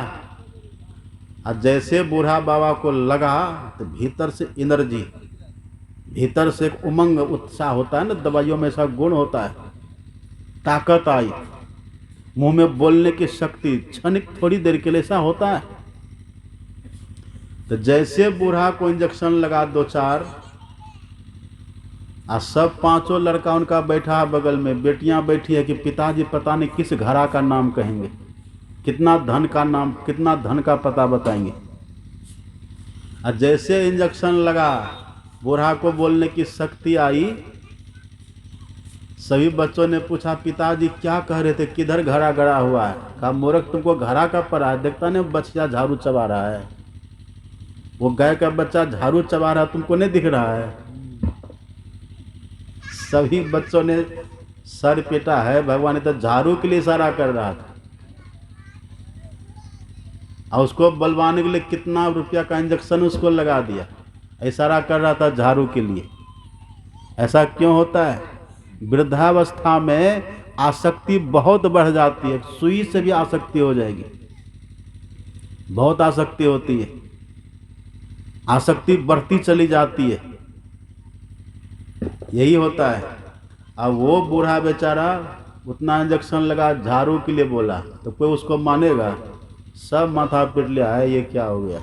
S1: और जैसे बूढ़ा बाबा को लगा तो भीतर से एनर्जी, भीतर से एक उमंग उत्साह होता है ना, दवाइयों में ऐसा गुण होता है, ताकत आई, मुंह में बोलने की शक्ति, क्षणिक थोड़ी देर के लिए ऐसा होता है। तो जैसे बूढ़ा को इंजेक्शन लगा 2-4, और सब 5 लड़का उनका बैठा बगल में, बेटियां बैठी है कि पिताजी पता नहीं किस घड़ा का नाम कहेंगे, कितना धन का नाम, कितना धन का पता बताएंगे। और जैसे इंजेक्शन लगा, बूढ़ा को बोलने की शक्ति आई, सभी बच्चों ने पूछा पिताजी क्या कह रहे थे, किधर घड़ा गड़ा हुआ है। कहा मूर्ख तुमको घड़ा का पड़ा है, देखता नहीं बच्चा झाड़ू चबा रहा है, वो गाय का बच्चा झाड़ू चबा रहा है, तुमको नहीं दिख रहा है। सभी बच्चों ने सर पीटा है, भगवान ने तो झाड़ू के लिए इशारा कर रहा था, और उसको बलवाने के लिए कितना रुपया का इंजेक्शन उसको लगा दिया, इशारा कर रहा था झाड़ू के लिए। ऐसा क्यों होता है? वृद्धावस्था में आसक्ति बहुत बढ़ जाती है, सुई से भी आसक्ति हो जाएगी, बहुत आसक्ति होती है, आसक्ति बढ़ती चली जाती है, यही होता है। अब वो बूढ़ा बेचारा उतना इंजेक्शन लगा, झाड़ू के लिए बोला, तो कोई उसको मानेगा? सब माथा पीट लिया है, ये क्या हो गया।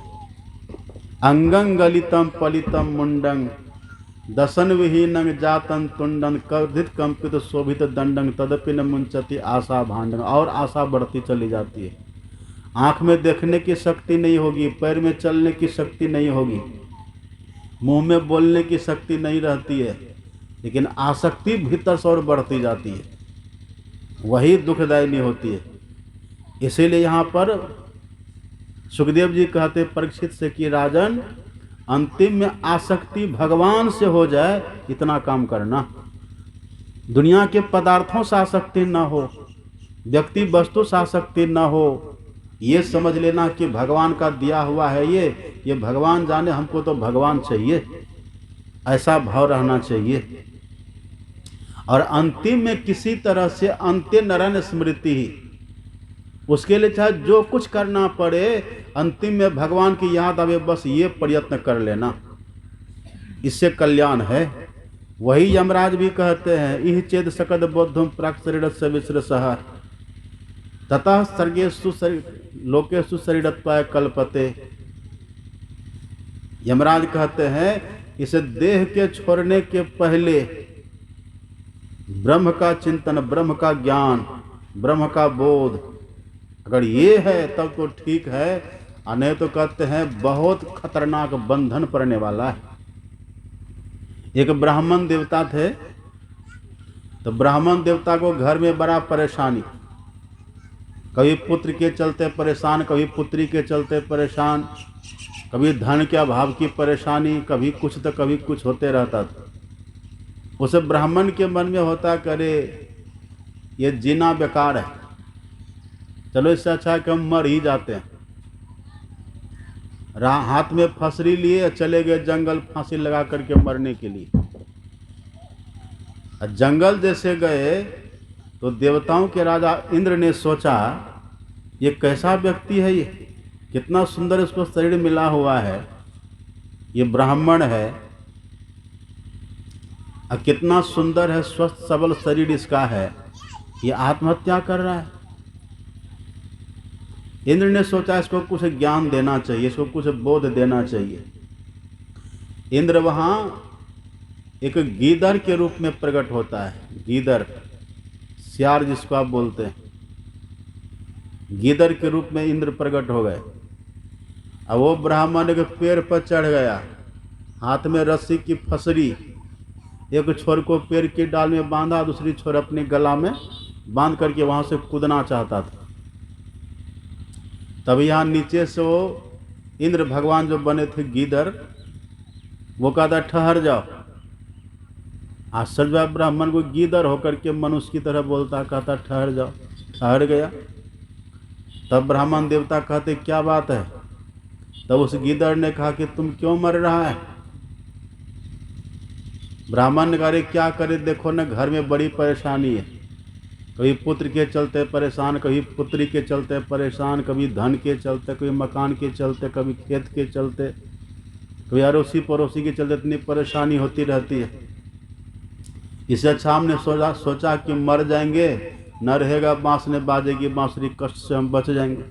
S1: अंगं गलितम पलितम मुंडंग दसन विहीनंग जातन तुंडन कर्धित कंपित शोभित दंडंग तदपि न मुंचति आशा भांडंग। और आशा बढ़ती चली जाती है, आँख में देखने की शक्ति नहीं होगी, पैर में चलने की शक्ति नहीं होगी, मुंह में बोलने की शक्ति नहीं रहती है, लेकिन आसक्ति भीतर से और बढ़ती जाती है, वही दुखदायिनी होती है। इसीलिए यहाँ पर सुखदेव जी कहते परीक्षित से कि राजन, अंतिम में आसक्ति भगवान से हो जाए, इतना काम करना। दुनिया के पदार्थों से आसक्ति न हो, व्यक्ति वस्तु से आसक्ति न हो, ये समझ लेना कि भगवान का दिया हुआ है ये भगवान जाने, हमको तो भगवान चाहिए, ऐसा भाव रहना चाहिए। और अंतिम में किसी तरह से अंत्य नरन स्मृति ही, उसके लिए चाहे जो कुछ करना पड़े, अंतिम में भगवान की याद आवे, बस ये प्रयत्न कर लेना, इससे कल्याण है। वही यमराज भी कहते हैं, इह चेद सकद बोद्धुम प्राक शरीर से विश्रसः ततः सर्गेषु लोकेषु शरीरत्वाय कल्पते। यमराज कहते हैं, इस देह के छोड़ने के पहले ब्रह्म का चिंतन, ब्रह्म का ज्ञान, ब्रह्म का बोध, अगर ये है तब तो ठीक है, और नहीं तो कहते हैं बहुत खतरनाक बंधन पड़ने वाला है। एक ब्राह्मण देवता थे, तो ब्राह्मण देवता को घर में बड़ा परेशानी, कभी पुत्र के चलते परेशान, कभी पुत्री के चलते परेशान, कभी धन के अभाव की परेशानी, कभी कुछ तो कभी कुछ होते रहता था। उस ब्राह्मण के मन में होता, करे ये जीना बेकार है, चलो इससे अच्छा है कि हम मर ही जाते हैं। हाथ में फंसरी लिए चले गए जंगल, फांसी लगा करके मरने के लिए। जंगल जैसे गए तो देवताओं के राजा इंद्र ने सोचा, ये कैसा व्यक्ति है, ये कितना सुंदर इसको शरीर मिला हुआ है, ये ब्राह्मण है, और कितना सुंदर है, स्वस्थ सबल शरीर इसका है, ये आत्महत्या कर रहा है। इंद्र ने सोचा इसको कुछ ज्ञान देना चाहिए, इसको कुछ बोध देना चाहिए। इंद्र वहाँ एक गीदड़ के रूप में प्रकट होता है। गीदड़, सियार जिसको आप बोलते हैं, गीदड़ के रूप में इंद्र प्रकट हो गए। अब वो ब्राह्मण के पेड़ पर चढ़ गया, हाथ में रस्सी की फसरी, एक छोर को पेड़ की डाल में बांधा, दूसरी छोर अपने गला में बांध करके वहाँ से कूदना चाहता था। तब यहाँ नीचे से वो इंद्र भगवान जो बने थे गीदड़, वो कहता ठहर जाओ। आश्चर्य ब्राह्मण को गीदड़ होकर के मनुष्य की तरह बोलता, कहता ठहर जाओ, ठहर गया। तब ब्राह्मण देवता कहते क्या बात है? तब उस गीदड़ ने कहा कि तुम क्यों मर रहा है? ब्राह्मण ने कहा क्या करे, देखो ना घर में बड़ी परेशानी है, कभी पुत्र के चलते परेशान, कभी पुत्री के चलते परेशान, कभी धन के चलते, कभी मकान के चलते, कभी खेत के चलते, कभी अड़ोसी पड़ोसी के चलते, इतनी परेशानी होती रहती है। इससे अच्छा हमने सोचा कि मर जाएंगे, न रहेगा बांस ने बाजेगी बांसुरी, कष्ट से हम बच जाएंगे।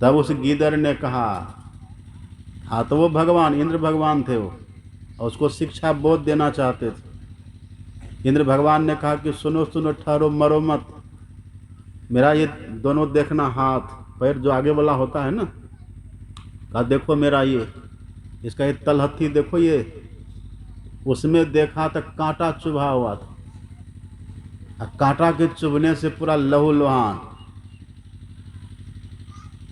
S1: तब उस गीदड़ ने कहा, हाँ तो वो भगवान इंद्र भगवान थे वो, और उसको शिक्षा बोध देना चाहते थे। इंद्र भगवान ने कहा कि सुनो सुनो, ठहरो, मरो मत, मेरा ये दोनों देखना, हाथ पैर जो आगे वाला होता है ना, कहा देखो मेरा ये, इसका ये तलहथी देखो, ये उसमें देखा तो कांटा चुभा हुआ था, और कांटा के चुभने से पूरा लहू लुहान,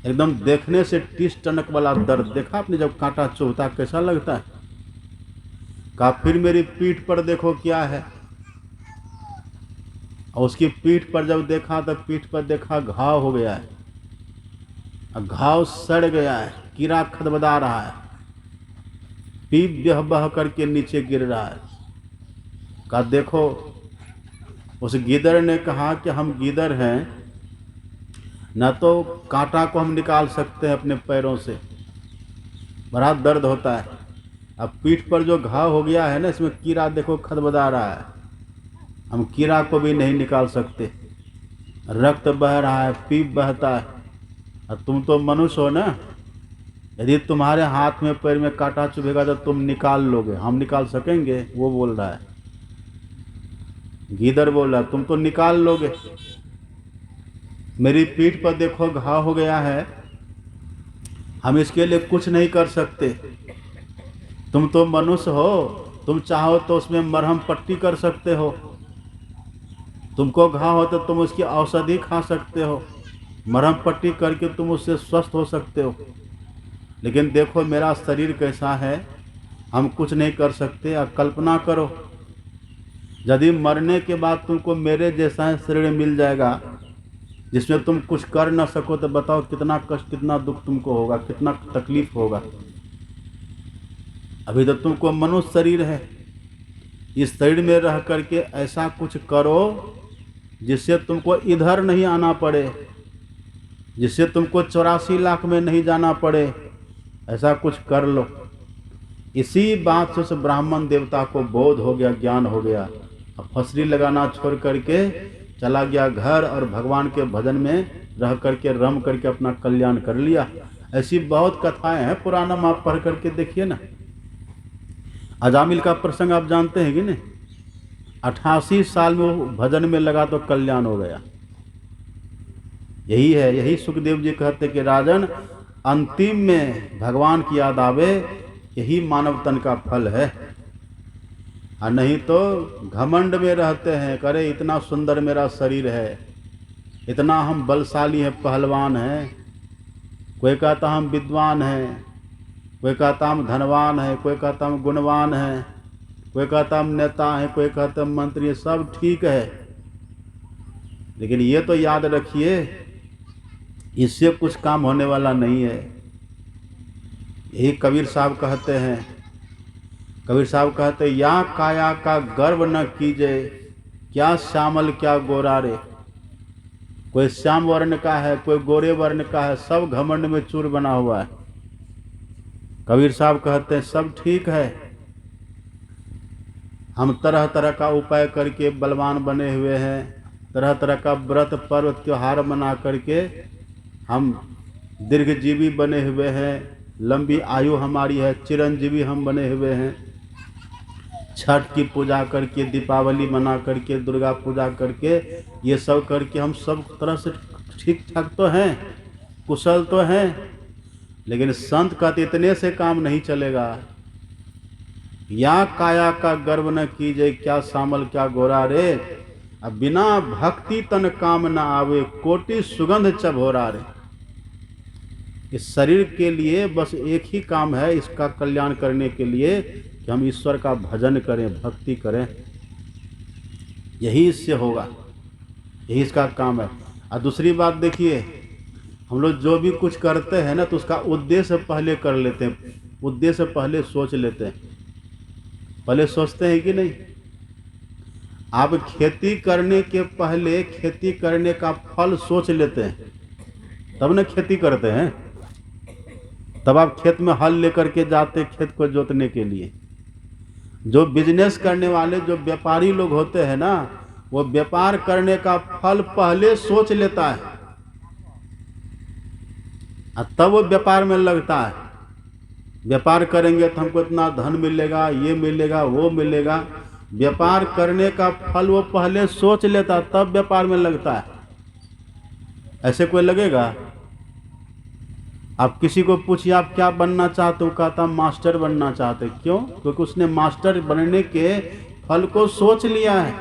S1: एकदम देखने से टीस टनक वाला दर्द। देखा आपने जब कांटा चुभता कैसा लगता है? कहा फिर मेरी पीठ पर देखो क्या है, और उसकी पीठ पर जब देखा तो पीठ पर देखा घाव हो गया है, और घाव सड़ गया है, कीड़ा खदबदा रहा है, पीप बह बह करके नीचे गिर रहा है। कहा देखो, उस गीदड़ ने कहा कि हम गीदड़ हैं, न तो कांटा को हम निकाल सकते हैं अपने पैरों से, बड़ा दर्द होता है, अब पीठ पर जो घाव हो गया है ना, इसमें कीड़ा देखो खदबदा रहा है, हम कीड़ा को भी नहीं निकाल सकते, रक्त बह रहा है, पीप बहता है, और तुम तो मनुष्य हो ना, यदि तुम्हारे हाथ में पैर में कांटा चुभेगा तो तुम निकाल लोगे, हम निकाल सकेंगे? वो बोल रहा है, गीदड़ बोल रहा है तुम तो निकाल लोगे, मेरी पीठ पर देखो घाव हो गया है, हम इसके लिए कुछ नहीं कर सकते, तुम तो मनुष्य हो, तुम चाहो तो उसमें मरहम पट्टी कर सकते हो, तुमको घाव हो तो तुम उसकी औषधि खा सकते हो, मरहम पट्टी करके तुम उससे स्वस्थ हो सकते हो, लेकिन देखो मेरा शरीर कैसा है, हम कुछ नहीं कर सकते। अब कल्पना करो, यदि मरने के बाद तुमको मेरे जैसा शरीर मिल जाएगा जिसमें तुम कुछ कर न सको, तो बताओ कितना कष्ट, कितना दुख तुमको होगा, कितना तकलीफ होगा। अभी तो तुमको मनुष्य शरीर है, इस शरीर में रह करके ऐसा कुछ करो जिससे तुमको इधर नहीं आना पड़े, जिससे तुमको 84 लाख में नहीं जाना पड़े, ऐसा कुछ कर लो। इसी बात से उस ब्राह्मण देवता को बोध हो गया, ज्ञान हो गया। अब फसरी लगाना छोड़ करके चला गया घर और भगवान के भजन में रह करके रम करके अपना कल्याण कर लिया। ऐसी बहुत कथाएं हैं पुराना में, आप पढ़ करके देखिए ना। अजामिल का प्रसंग आप जानते हैं कि नहीं? 88 साल में वो भजन में लगा तो कल्याण हो गया। यही है, यही सुखदेव जी कहते कि राजन अंतिम में भगवान की याद आवे, यही मानव तन का फल है। और नहीं तो घमंड में रहते हैं, करे इतना सुंदर मेरा शरीर है, इतना हम बलशाली हैं, पहलवान हैं। कोई कहता हम विद्वान हैं, कोई कहता हम धनवान है, कोई कहता हम गुणवान है, कोई कहता हम नेता है, कोई कहता हम मंत्री है। सब ठीक है, लेकिन ये तो याद रखिए इससे कुछ काम होने वाला नहीं है। यही कबीर साहब कहते हैं, कबीर साहब कहते हैं, या काया का गर्व न कीजिए, क्या श्यामल क्या गोरा रे। कोई श्याम वर्ण का है, कोई गोरे वर्ण का है, सब घमंड में चूर बना हुआ है। कबीर साहब कहते हैं सब ठीक है, हम तरह तरह का उपाय करके बलवान बने हुए हैं, तरह तरह का व्रत पर्व त्योहार मना करके हम दीर्घजीवी बने हुए हैं, लंबी आयु हमारी है, चिरंजीवी हम बने हुए हैं। छठ की पूजा करके, दीपावली मना करके, दुर्गा पूजा करके, ये सब करके हम सब तरह से ठीक ठाक तो हैं, कुशल तो हैं। लेकिन संत कहते इतने से काम नहीं चलेगा। या काया का गर्व न कीजिए, क्या श्यामल क्या गोरा रे। अब बिना भक्ति तन काम न आवे, कोटि सुगंध चभोरा रे। इस शरीर के लिए बस एक ही काम है, इसका कल्याण करने के लिए कि हम ईश्वर का भजन करें, भक्ति करें। यही इससे होगा, यही इसका काम है। और दूसरी बात देखिए, हम लोग जो भी कुछ करते हैं ना, तो उसका उद्देश्य पहले कर लेते हैं, उद्देश्य पहले सोच लेते हैं। पहले सोचते हैं कि नहीं? आप खेती करने के पहले खेती करने का फल सोच लेते हैं, तब ना खेती करते हैं। तब आप खेत में हल लेकर के जाते खेत को जोतने के लिए। जो बिजनेस करने वाले, जो व्यापारी लोग होते हैं ना, वो व्यापार करने का फल पहले सोच लेता है और तब वो व्यापार में लगता है। व्यापार करेंगे तो हमको इतना धन मिलेगा, ये मिलेगा, वो मिलेगा। व्यापार करने का फल वो पहले सोच लेता, तब व्यापार में लगता है। ऐसे कोई लगेगा? आप किसी को पूछिए आप क्या बनना चाहते हो, कहता मास्टर बनना चाहते। क्यों? क्योंकि उसने मास्टर बनने के फल को सोच लिया है।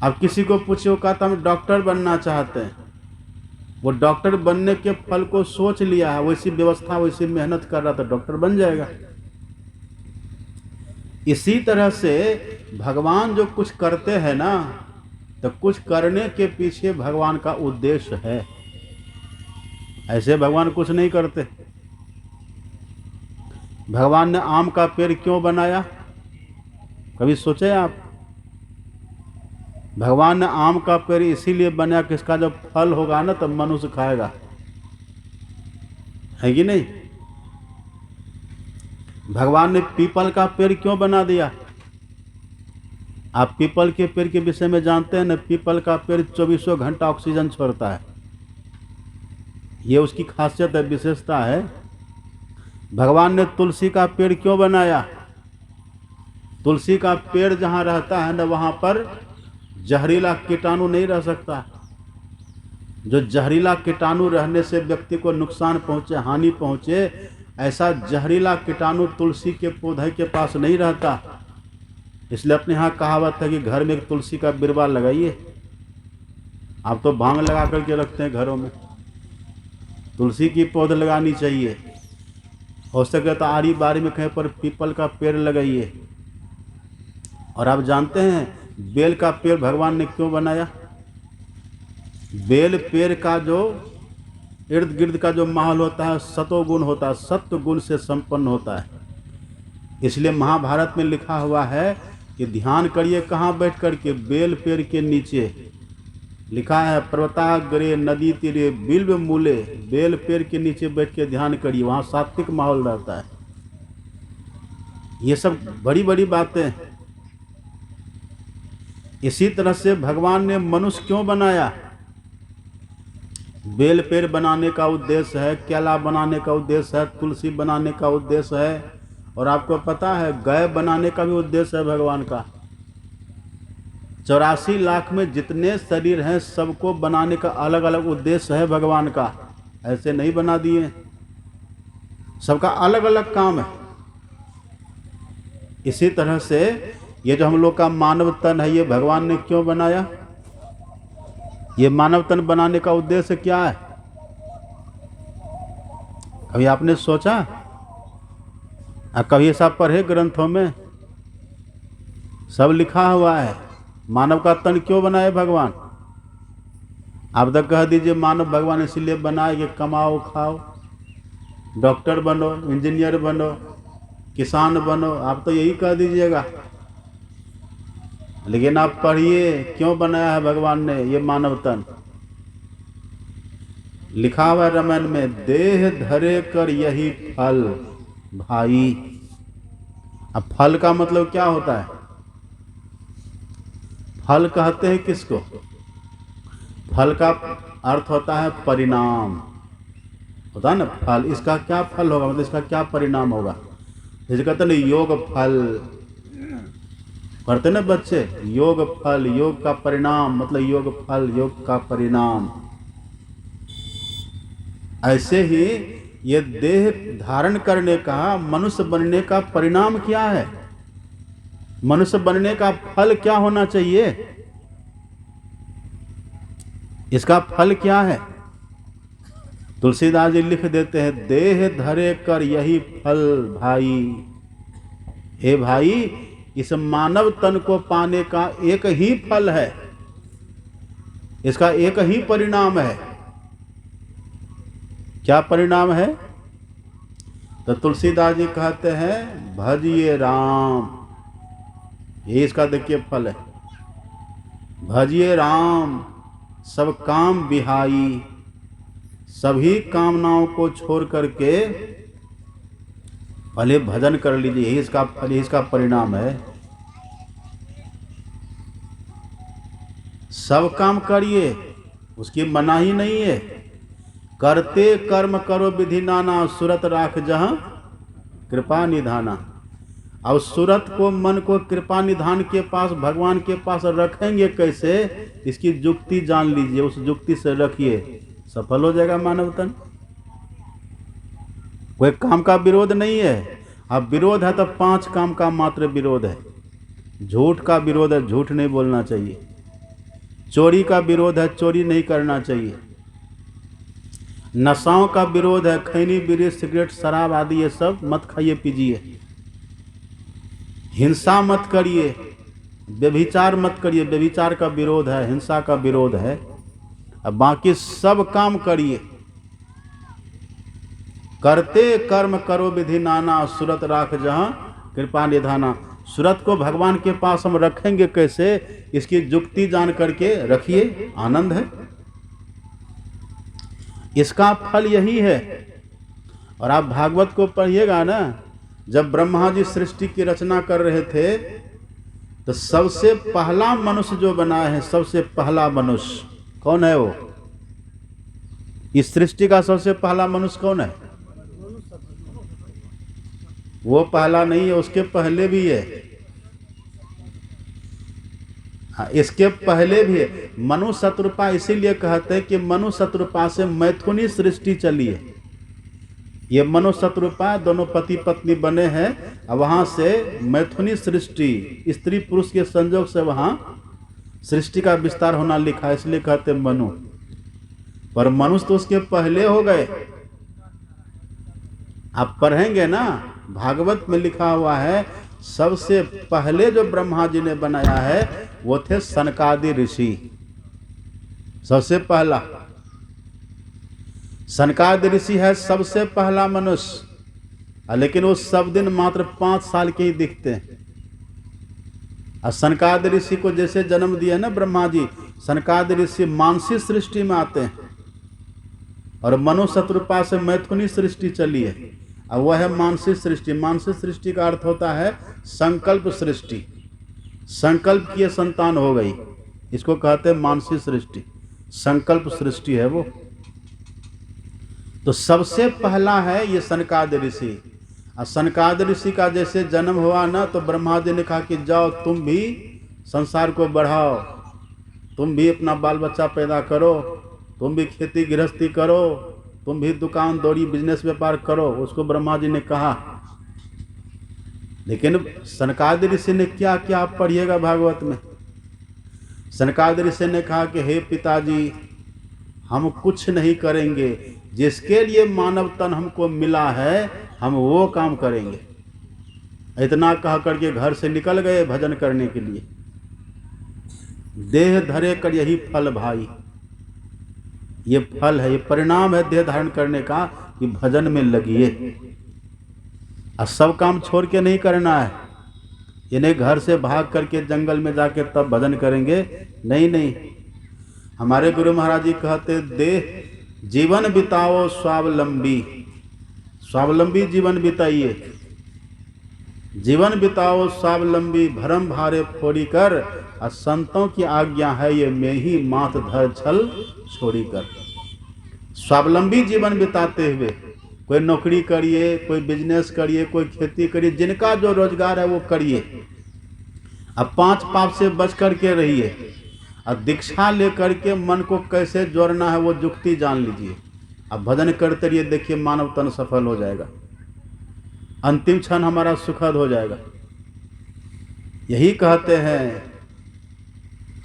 S1: आप किसी को पूछिए, वो कहता हम डॉक्टर बनना चाहते हैं। वो डॉक्टर बनने के फल को सोच लिया है, वैसी व्यवस्था, वैसी मेहनत कर रहा था, डॉक्टर बन जाएगा। इसी तरह से भगवान जो कुछ करते हैं ना, तो कुछ करने के पीछे भगवान का उद्देश्य है। ऐसे भगवान कुछ नहीं करते। भगवान ने आम का पेड़ क्यों बनाया, कभी सोचे आप? भगवान ने आम का पेड़ इसीलिए बनाया कि इसका जब फल होगा ना, तब मनुष्य खाएगा, है कि नहीं? भगवान ने पीपल का पेड़ क्यों बना दिया? आप पीपल के पेड़ के विषय में जानते हैं ना, पीपल का पेड़ 24 घंटा ऑक्सीजन छोड़ता है। ये उसकी खासियत है, विशेषता है। भगवान ने तुलसी का पेड़ क्यों बनाया? तुलसी का पेड़ जहाँ रहता है ना, वहाँ पर जहरीला कीटाणु नहीं रह सकता। जो जहरीला कीटाणु रहने से व्यक्ति को नुकसान पहुँचे, हानि पहुँचे, ऐसा जहरीला कीटाणु तुलसी के पौधे के पास नहीं रहता। इसलिए अपने यहाँ कहावत है कि घर में एक तुलसी का बिरवा लगाइए। आप तो भांग लगा करके रखते हैं घरों में, तुलसी की पौधे लगानी चाहिए। हो सके तो आरी बारी में कहीं पर पीपल का पेड़ लगाइए। और आप जानते हैं बेल का पेड़ भगवान ने क्यों बनाया? बेल पेड़ का जो इर्द गिर्द का जो माहौल होता है सतोगुण होता है, सत्व गुण से संपन्न होता है। इसलिए महाभारत में लिखा हुआ है कि ध्यान करिए कहाँ बैठ कर के? बेल पेड़ के नीचे। लिखा है पर्वताग्रे नदी तीरे बिल्व मूले, बेल पेड़ के नीचे बैठ के ध्यान करिए, वहाँ सात्विक माहौल रहता है। ये सब बड़ी बड़ी बातें। इसी तरह से भगवान ने मनुष्य क्यों बनाया? बेल पेड़ बनाने का उद्देश्य है, केला बनाने का उद्देश्य है, तुलसी बनाने का उद्देश्य है, और आपको पता है गाय बनाने का भी उद्देश्य है भगवान का। 84 लाख में जितने शरीर हैं सबको बनाने का अलग अलग उद्देश्य है भगवान का। ऐसे नहीं बना दिए, सबका अलग अलग काम है। इसी तरह से ये जो हम लोग का मानव तन है, ये भगवान ने क्यों बनाया? ये मानव तन बनाने का उद्देश्य क्या है? कभी आपने सोचा? कभी ऐसा पढ़े ग्रंथों में? सब लिखा हुआ है। मानव का तन क्यों बनाए भगवान? आप तक कह दीजिए मानव भगवान इसीलिए बनाए कि कमाओ खाओ, डॉक्टर बनो, इंजीनियर बनो, किसान बनो, आप तो यही कह दीजिएगा। लेकिन आप पढ़िए क्यों बनाया है भगवान ने ये मानव तन। लिखा हुआ रामायण में, देह धरे कर यही फल भाई। अब फल का मतलब क्या होता है? फल कहते हैं किसको? फल का अर्थ होता है परिणाम, होता है ना फल। इसका क्या फल होगा, मतलब इसका क्या परिणाम होगा? जैसे कहते ना योग फल, पढ़ते ना बच्चे, योग फल, योग का परिणाम, मतलब योग फल, योग का परिणाम। ऐसे ही ये देह धारण करने का, मनुष्य बनने का परिणाम क्या है? मनुष्य बनने का फल क्या होना चाहिए? इसका फल क्या है? तुलसीदास जी लिख देते हैं, देह धरे कर यही फल भाई। हे भाई, इस मानव तन को पाने का एक ही फल है, इसका एक ही परिणाम है। क्या परिणाम है? तो तुलसीदास जी कहते हैं, भजिए राम। ये इसका देखिए फल है, भजिए राम सब काम बिहाई। सभी कामनाओं को छोड़ करके भले भजन कर लीजिए, यही इसका फल, यही इसका परिणाम है। सब काम करिए, उसकी मनाही नहीं है। करते कर्म करो विधि नाना, सुरत राख जहाँ कृपा निधाना। अब सूरत को, मन को कृपा निधान के पास, भगवान के पास रखेंगे कैसे? इसकी जुक्ति जान लीजिए, उस जुक्ति से रखिए, सफल हो जाएगा मानव तन। कोई काम का विरोध नहीं है। अब विरोध है तो 5 काम का मात्र विरोध है। झूठ का विरोध है, झूठ नहीं बोलना चाहिए। चोरी का विरोध है, चोरी नहीं करना चाहिए। नशाओं का विरोध है, खैनी बीड़ी सिगरेट शराब आदि ये सब मत खाइए पीजिए। हिंसा मत करिए, व्यभिचार मत करिए, व्यभिचार का विरोध है, हिंसा का विरोध है। अब बाकी सब काम करिए। करते कर्म करो विधि नाना, सुरत राख जहाँ कृपा निधाना। सुरत को भगवान के पास हम रखेंगे कैसे? इसकी जुक्ति जान करके रखिए, आनंद है। इसका फल यही है। और आप भागवत को पढ़िएगा ना, जब ब्रह्मा जी सृष्टि की रचना कर रहे थे तो सबसे पहला मनुष्य जो बना है, सबसे पहला मनुष्य कौन है? वो इस सृष्टि का सबसे पहला मनुष्य कौन है? वो पहला नहीं है, उसके पहले भी है। हाँ, इसके पहले भी है। मनु शत्रुपा इसीलिए कहते हैं कि मनु शत्रुपा से मैथुनी सृष्टि चली है। ये मनु शत्रुपा दोनों पति पत्नी बने हैं, और वहाँ से मैथुनी सृष्टि, स्त्री पुरुष के संयोग से वहाँ सृष्टि का विस्तार होना लिखा है, इसलिए कहते हैं मनु। पर मनुष्य तो उसके पहले हो गए। आप पढ़ेंगे ना, भागवत में लिखा हुआ है सबसे पहले जो ब्रह्मा जी ने बनाया है वो थे सनकादि ऋषि। सबसे पहला सनकादि ऋषि है, सबसे पहला मनुष्य। लेकिन वो सब दिन मात्र 5 साल के ही दिखते हैं। और सनकादि ऋषि को जैसे जन्म दिया ना ब्रह्मा जी, सनकादि ऋषि मानसी सृष्टि में आते हैं और मनु शत्रुपा से मैथुनी सृष्टि चली है। और वह है मानसी सृष्टि। मानसी सृष्टि का अर्थ होता है संकल्प सृष्टि। संकल्प किए संतान हो गई, इसको कहते हैं मानसी सृष्टि। संकल्प सृष्टि है वो। तो सबसे पहला है ये सनकादि ऋषि। और सनकादि ऋषि का जैसे जन्म हुआ ना, तो ब्रह्मा जी ने कहा कि जाओ तुम भी संसार को बढ़ाओ, तुम भी अपना बाल बच्चा पैदा करो, तुम भी खेती गृहस्थी करो, तुम भी दुकान दौड़ी बिजनेस व्यापार करो। उसको ब्रह्मा जी ने कहा। लेकिन सनकादि ऋषि ने क्या क्या, आप पढ़िएगा भागवत में। सनकादि ऋषि ने कहा कि हे पिताजी, हम कुछ नहीं करेंगे, जिसके लिए मानव तन हमको मिला है हम वो काम करेंगे। इतना कह करके घर से निकल गए भजन करने के लिए। देह धरे कर यही फल भाई, ये फल है, ये परिणाम है देह धारण करने का, कि भजन में लगिए। और सब काम छोड़ के नहीं करना है, इन्हें घर से भाग करके जंगल में जाके तब भजन करेंगे, नहीं नहीं। हमारे गुरु महाराज जी कहते, देह जीवन बिताओ स्वावलंबी, स्वावलंबी जीवन बिताइए। जीवन बिताओ स्वावलंबी, भरम भारे फोड़ी कर, और संतों की आज्ञा है ये मैं ही माथ धर छल छोड़ी कर। स्वावलंबी जीवन बिताते हुए, कोई नौकरी करिए, कोई बिजनेस करिए, कोई खेती करिए, जिनका जो रोजगार है वो करिए। अब 5 पाप से बच करके रहिए। और दीक्षा लेकर के मन को कैसे जोड़ना है वो जुक्ति जान लीजिए। अब भजन करते रहिए, देखिए मानव तन सफल हो जाएगा, अंतिम क्षण हमारा सुखद हो जाएगा। यही कहते हैं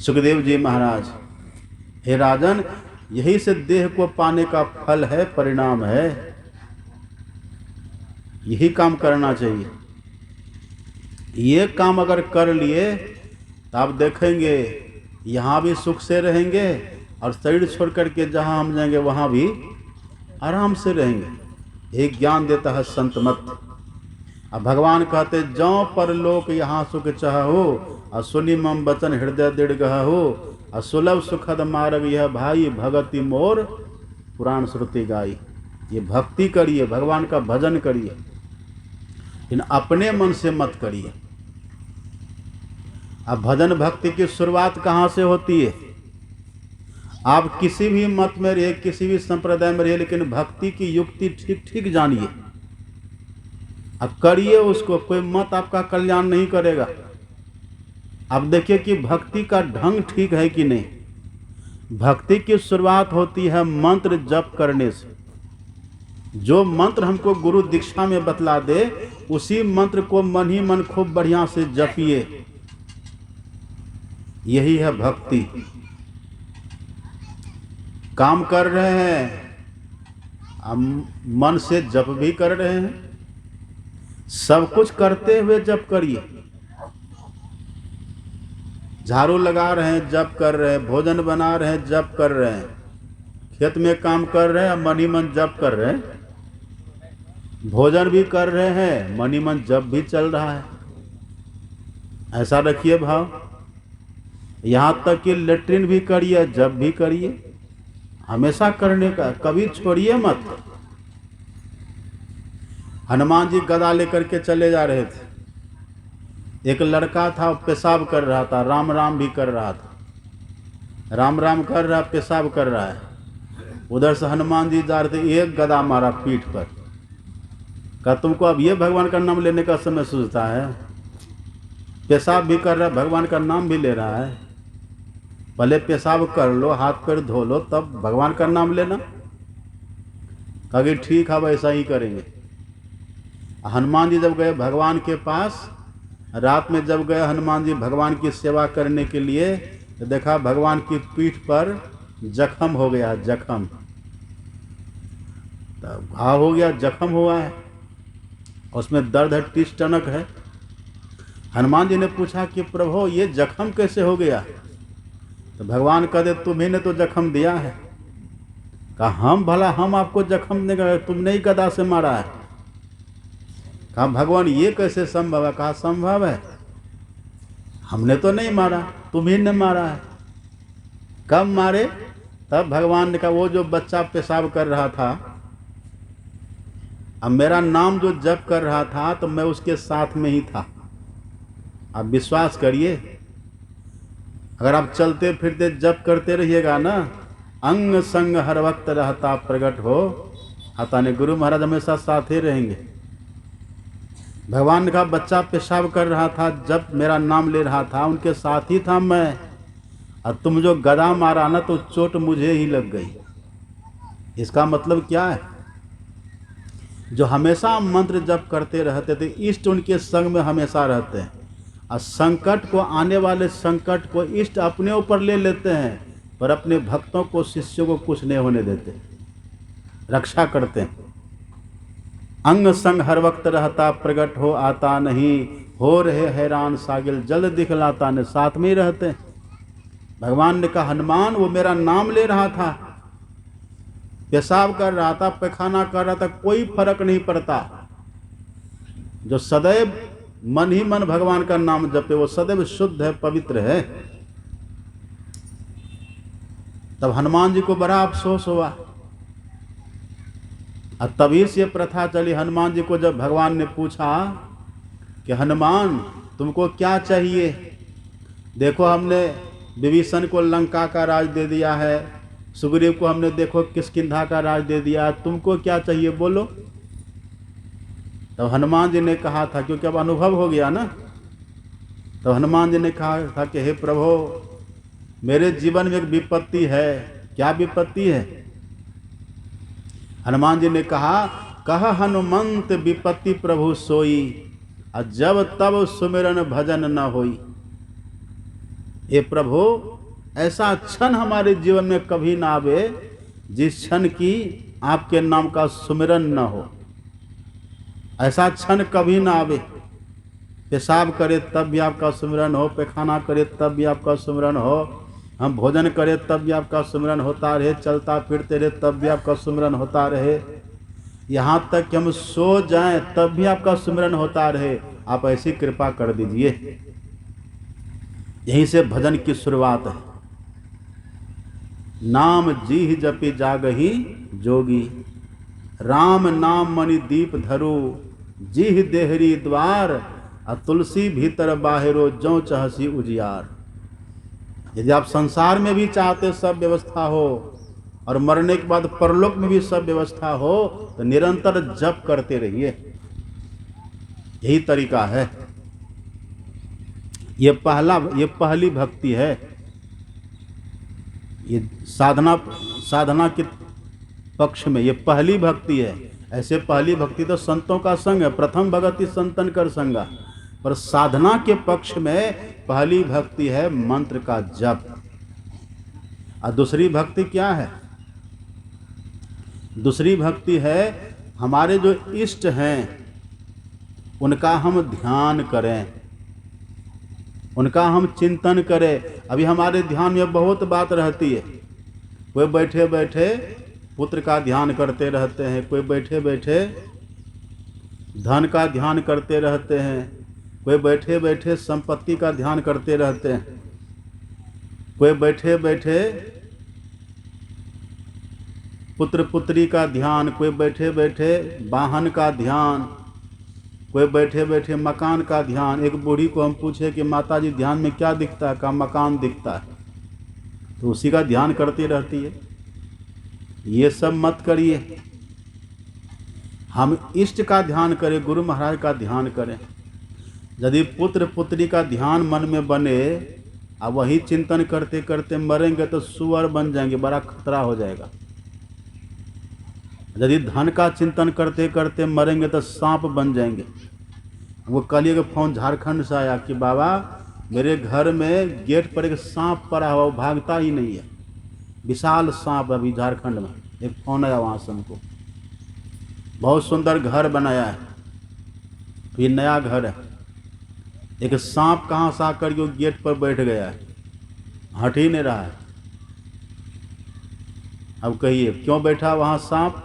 S1: सुखदेव जी महाराज, हे राजन, यही से देह को पाने का फल है, परिणाम है। यही काम करना चाहिए। ये काम अगर कर लिए तो आप देखेंगे यहाँ भी सुख से रहेंगे, और शरीर छोड़ करके जहाँ हम जाएंगे वहाँ भी आराम से रहेंगे। एक ज्ञान देता है संत मत। अब भगवान कहते, जौ पर लोक यहाँ सुख चाहो, और सुनी मम बचन हृदय दृढ़ गहो, और सुलभ सुखद मार्ग यह भाई, भगति मोर पुराण श्रुति गाई। ये भक्ति करिए, भगवान का भजन करिए, इन अपने मन से मत करिए। अब भजन भक्ति की शुरुआत कहाँ से होती है? आप किसी भी मत में रहिए, किसी भी संप्रदाय में रहिए, लेकिन भक्ति की युक्ति ठीक ठीक जानिए, अब करिए उसको। कोई मत आपका कल्याण नहीं करेगा। अब देखिए कि भक्ति का ढंग ठीक है कि नहीं। भक्ति की शुरुआत होती है मंत्र जप करने से। जो मंत्र हमको गुरु दीक्षा में बतला दे, उसी मंत्र को मन ही मन खूब बढ़िया से जपिए। यही है भक्ति। काम कर रहे हैं, हम मन से जप भी कर रहे हैं। सब कुछ करते हुए जप करिए। झाड़ू लगा रहे हैं, जप कर रहे हैं, भोजन बना रहे हैं, जप कर रहे हैं, खेत में काम कर रहे हैं, मन ही मन जप कर रहे हैं, भोजन भी कर रहे हैं, मन ही मन जप भी चल रहा है। ऐसा रखिए भाव। यहाँ तक कि लेट्रिन भी करिए, जप भी करिए, हमेशा करने का, कभी छोड़िए मत। हनुमान जी गदा लेकर के चले जा रहे थे। एक लड़का था, पेशाब कर रहा था, राम राम भी कर रहा था, राम राम कर रहा, पेशाब कर रहा है। उधर से हनुमान जी जा रहे थे, एक गदा मारा पीठ पर। कहा तुमको अब ये भगवान का नाम लेने का समय सूझता है? पेशाब भी कर रहा है, भगवान का नाम भी ले रहा है। पहले पेशाब कर लो, हाथ पैर धो लो, तब भगवान का नाम लेना। कहा कि ठीक है, वैसा ही करेंगे। हनुमान जी जब गए भगवान के पास, रात में जब गए हनुमान जी भगवान की सेवा करने के लिए, तो देखा भगवान की पीठ पर जख्म हो गया, जख्म। घाव हो गया, जख्म हुआ है, उसमें दर्द है, टीस टनक है। हनुमान जी ने पूछा कि प्रभु ये जख्म कैसे हो गया? तो भगवान कहते तुम्ही ने तो जख्म दिया है। कहा हम भला, हम आपको जख्म देंगे, तुमने ही गदा से मारा है। कहा भगवान ये कैसे संभव है? कहा संभव है, हमने तो नहीं मारा, तुम्ही ने मारा है। कब मारे? तब भगवान ने कहा वो जो बच्चा पेशाब कर रहा था, अब मेरा नाम जो जप कर रहा था तो मैं उसके साथ में ही था। आप विश्वास करिए, अगर आप चलते फिरते जप करते रहिएगा ना, अंग संग हर वक्त रहता प्रकट हो आता ने, गुरु महाराज हमेशा साथ ही रहेंगे। भगवान का बच्चा पेशाब कर रहा था, जब मेरा नाम ले रहा था, उनके साथ ही था मैं। और तुम जो गदा मारा ना तो चोट मुझे ही लग गई। इसका मतलब क्या है? जो हमेशा मंत्र जप करते रहते थे, इष्ट उनके संग में हमेशा रहते हैं। और संकट को, आने वाले संकट को इष्ट अपने ऊपर ले लेते हैं, पर अपने भक्तों को, शिष्यों को कुछ नहीं होने देते, रक्षा करते हैं। अंग संग हर वक्त रहता प्रकट हो आता नहीं, हो रहे हैरान सागिल जल्द दिखलाता ने, साथ में ही रहते हैं। भगवान ने कहा हनुमान वो मेरा नाम ले रहा था, पेशाब कर रहा था, पैखाना कर रहा था, कोई फर्क नहीं पड़ता। जो सदैव मन ही मन भगवान का नाम जपे वो सदैव शुद्ध है, पवित्र है। तब हनुमान जी को बड़ा अफसोस हुआ। और तभी से प्रथा चली, हनुमान जी को जब भगवान ने पूछा कि हनुमान तुमको क्या चाहिए, देखो हमने विभीषण को लंका का राज दे दिया है, सुग्रीव को हमने देखो किष्किंधा का राज दे दिया, तुमको क्या चाहिए बोलो। तब हनुमान जी ने कहा था, क्योंकि अब अनुभव हो गया ना, तो हनुमान जी ने कहा था कि हे प्रभु मेरे जीवन में एक विपत्ति है। क्या विपत्ति है? हनुमान जी ने कहा कह हनुमंत विपत्ति प्रभु सोई, और जब तब सुमिरन भजन न होई। हे प्रभु ऐसा क्षण हमारे जीवन में कभी ना आवे जिस क्षण की आपके नाम का सुमिरन न हो। ऐसा क्षण कभी ना आवे, पेशाब करे तब भी आपका सुमिरन हो, पैखाना करे तब भी आपका सुमिरन हो, हम भोजन करें तब भी आपका सुमिरन होता रहे, चलता फिरते रहे तब भी आपका सुमिरन होता रहे, यहाँ तक कि हम सो जाएं तब भी आपका सुमिरन होता रहे। आप ऐसी कृपा कर दीजिए। यहीं से भजन की शुरुआत है। नाम जीह जपि जागही जोगी, राम नाम मणि दीप धरो, जीह देहरी द्वार, आ तुलसी भीतर बाहरो जो चहसी उजियार। यदि आप संसार में भी चाहते सब व्यवस्था हो और मरने के बाद परलोक में भी सब व्यवस्था हो, तो निरंतर जप करते रहिए, यही तरीका है। ये पहली भक्ति है। ये साधना के पक्ष में ये पहली भक्ति है। ऐसे पहली भक्ति तो संतों का संग है, प्रथम भगति संतन कर संगा, पर साधना के पक्ष में पहली भक्ति है मंत्र का जप। और दूसरी भक्ति क्या है? दूसरी भक्ति है हमारे जो इष्ट हैं उनका हम ध्यान करें, उनका हम चिंतन करें। अभी हमारे ध्यान में बहुत बात रहती है। कोई बैठे बैठे पुत्र का ध्यान करते रहते हैं, कोई बैठे बैठे धन का ध्यान करते रहते हैं, कोई बैठे बैठे संपत्ति का ध्यान करते रहते हैं, कोई बैठे बैठे पुत्र पुत्री का ध्यान, कोई बैठे बैठे वाहन का ध्यान, कोई बैठे बैठे मकान का ध्यान। एक बूढ़ी को हम पूछे कि माता जी ध्यान में क्या दिखता है? का मकान दिखता है, तो उसी का ध्यान करती रहती है। ये सब मत करिए, हम इष्ट का ध्यान करें, गुरु महाराज का ध्यान करें। यदि पुत्र पुत्री का ध्यान मन में बने और वही चिंतन करते करते मरेंगे तो सुअर बन जाएंगे, बड़ा खतरा हो जाएगा। यदि धन का चिंतन करते करते मरेंगे तो सांप बन जाएंगे। वो कल एक फोन झारखंड से आया कि बाबा मेरे घर में गेट पर एक सांप पड़ा हुआ, वो भागता ही नहीं है, विशाल सांप अभी झारखंड में। एक फोन आया वहाँ से हमको। बहुत सुंदर घर बनाया है, ये नया घर है, एक सांप कहाँ से आकर के गेट पर बैठ गया है, हट ही नहीं रहा है। अब कहिए क्यों बैठा वहाँ सांप?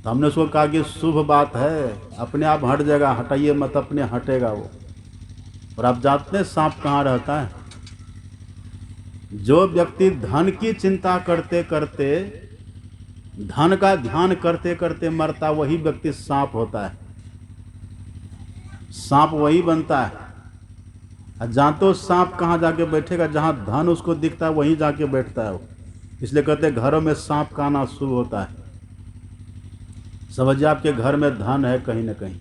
S1: तो हमने उसको कहा कि शुभ बात है, अपने आप हट जाएगा, हटाइए मत, अपने हटेगा वो। और आप जानते हैं सांप कहाँ रहता है? जो व्यक्ति धन की चिंता करते करते, धन का ध्यान करते करते मरता, वही व्यक्ति सांप होता है। सांप वही बनता है। और जानते हो सांप कहाँ जाके बैठेगा? जहाँ धन उसको दिखता है वहीं जाके बैठता है वो। इसलिए कहते हैं घरों में सांप का आना शुभ होता है। समझिए आपके घर में धन है कहीं ना कहीं,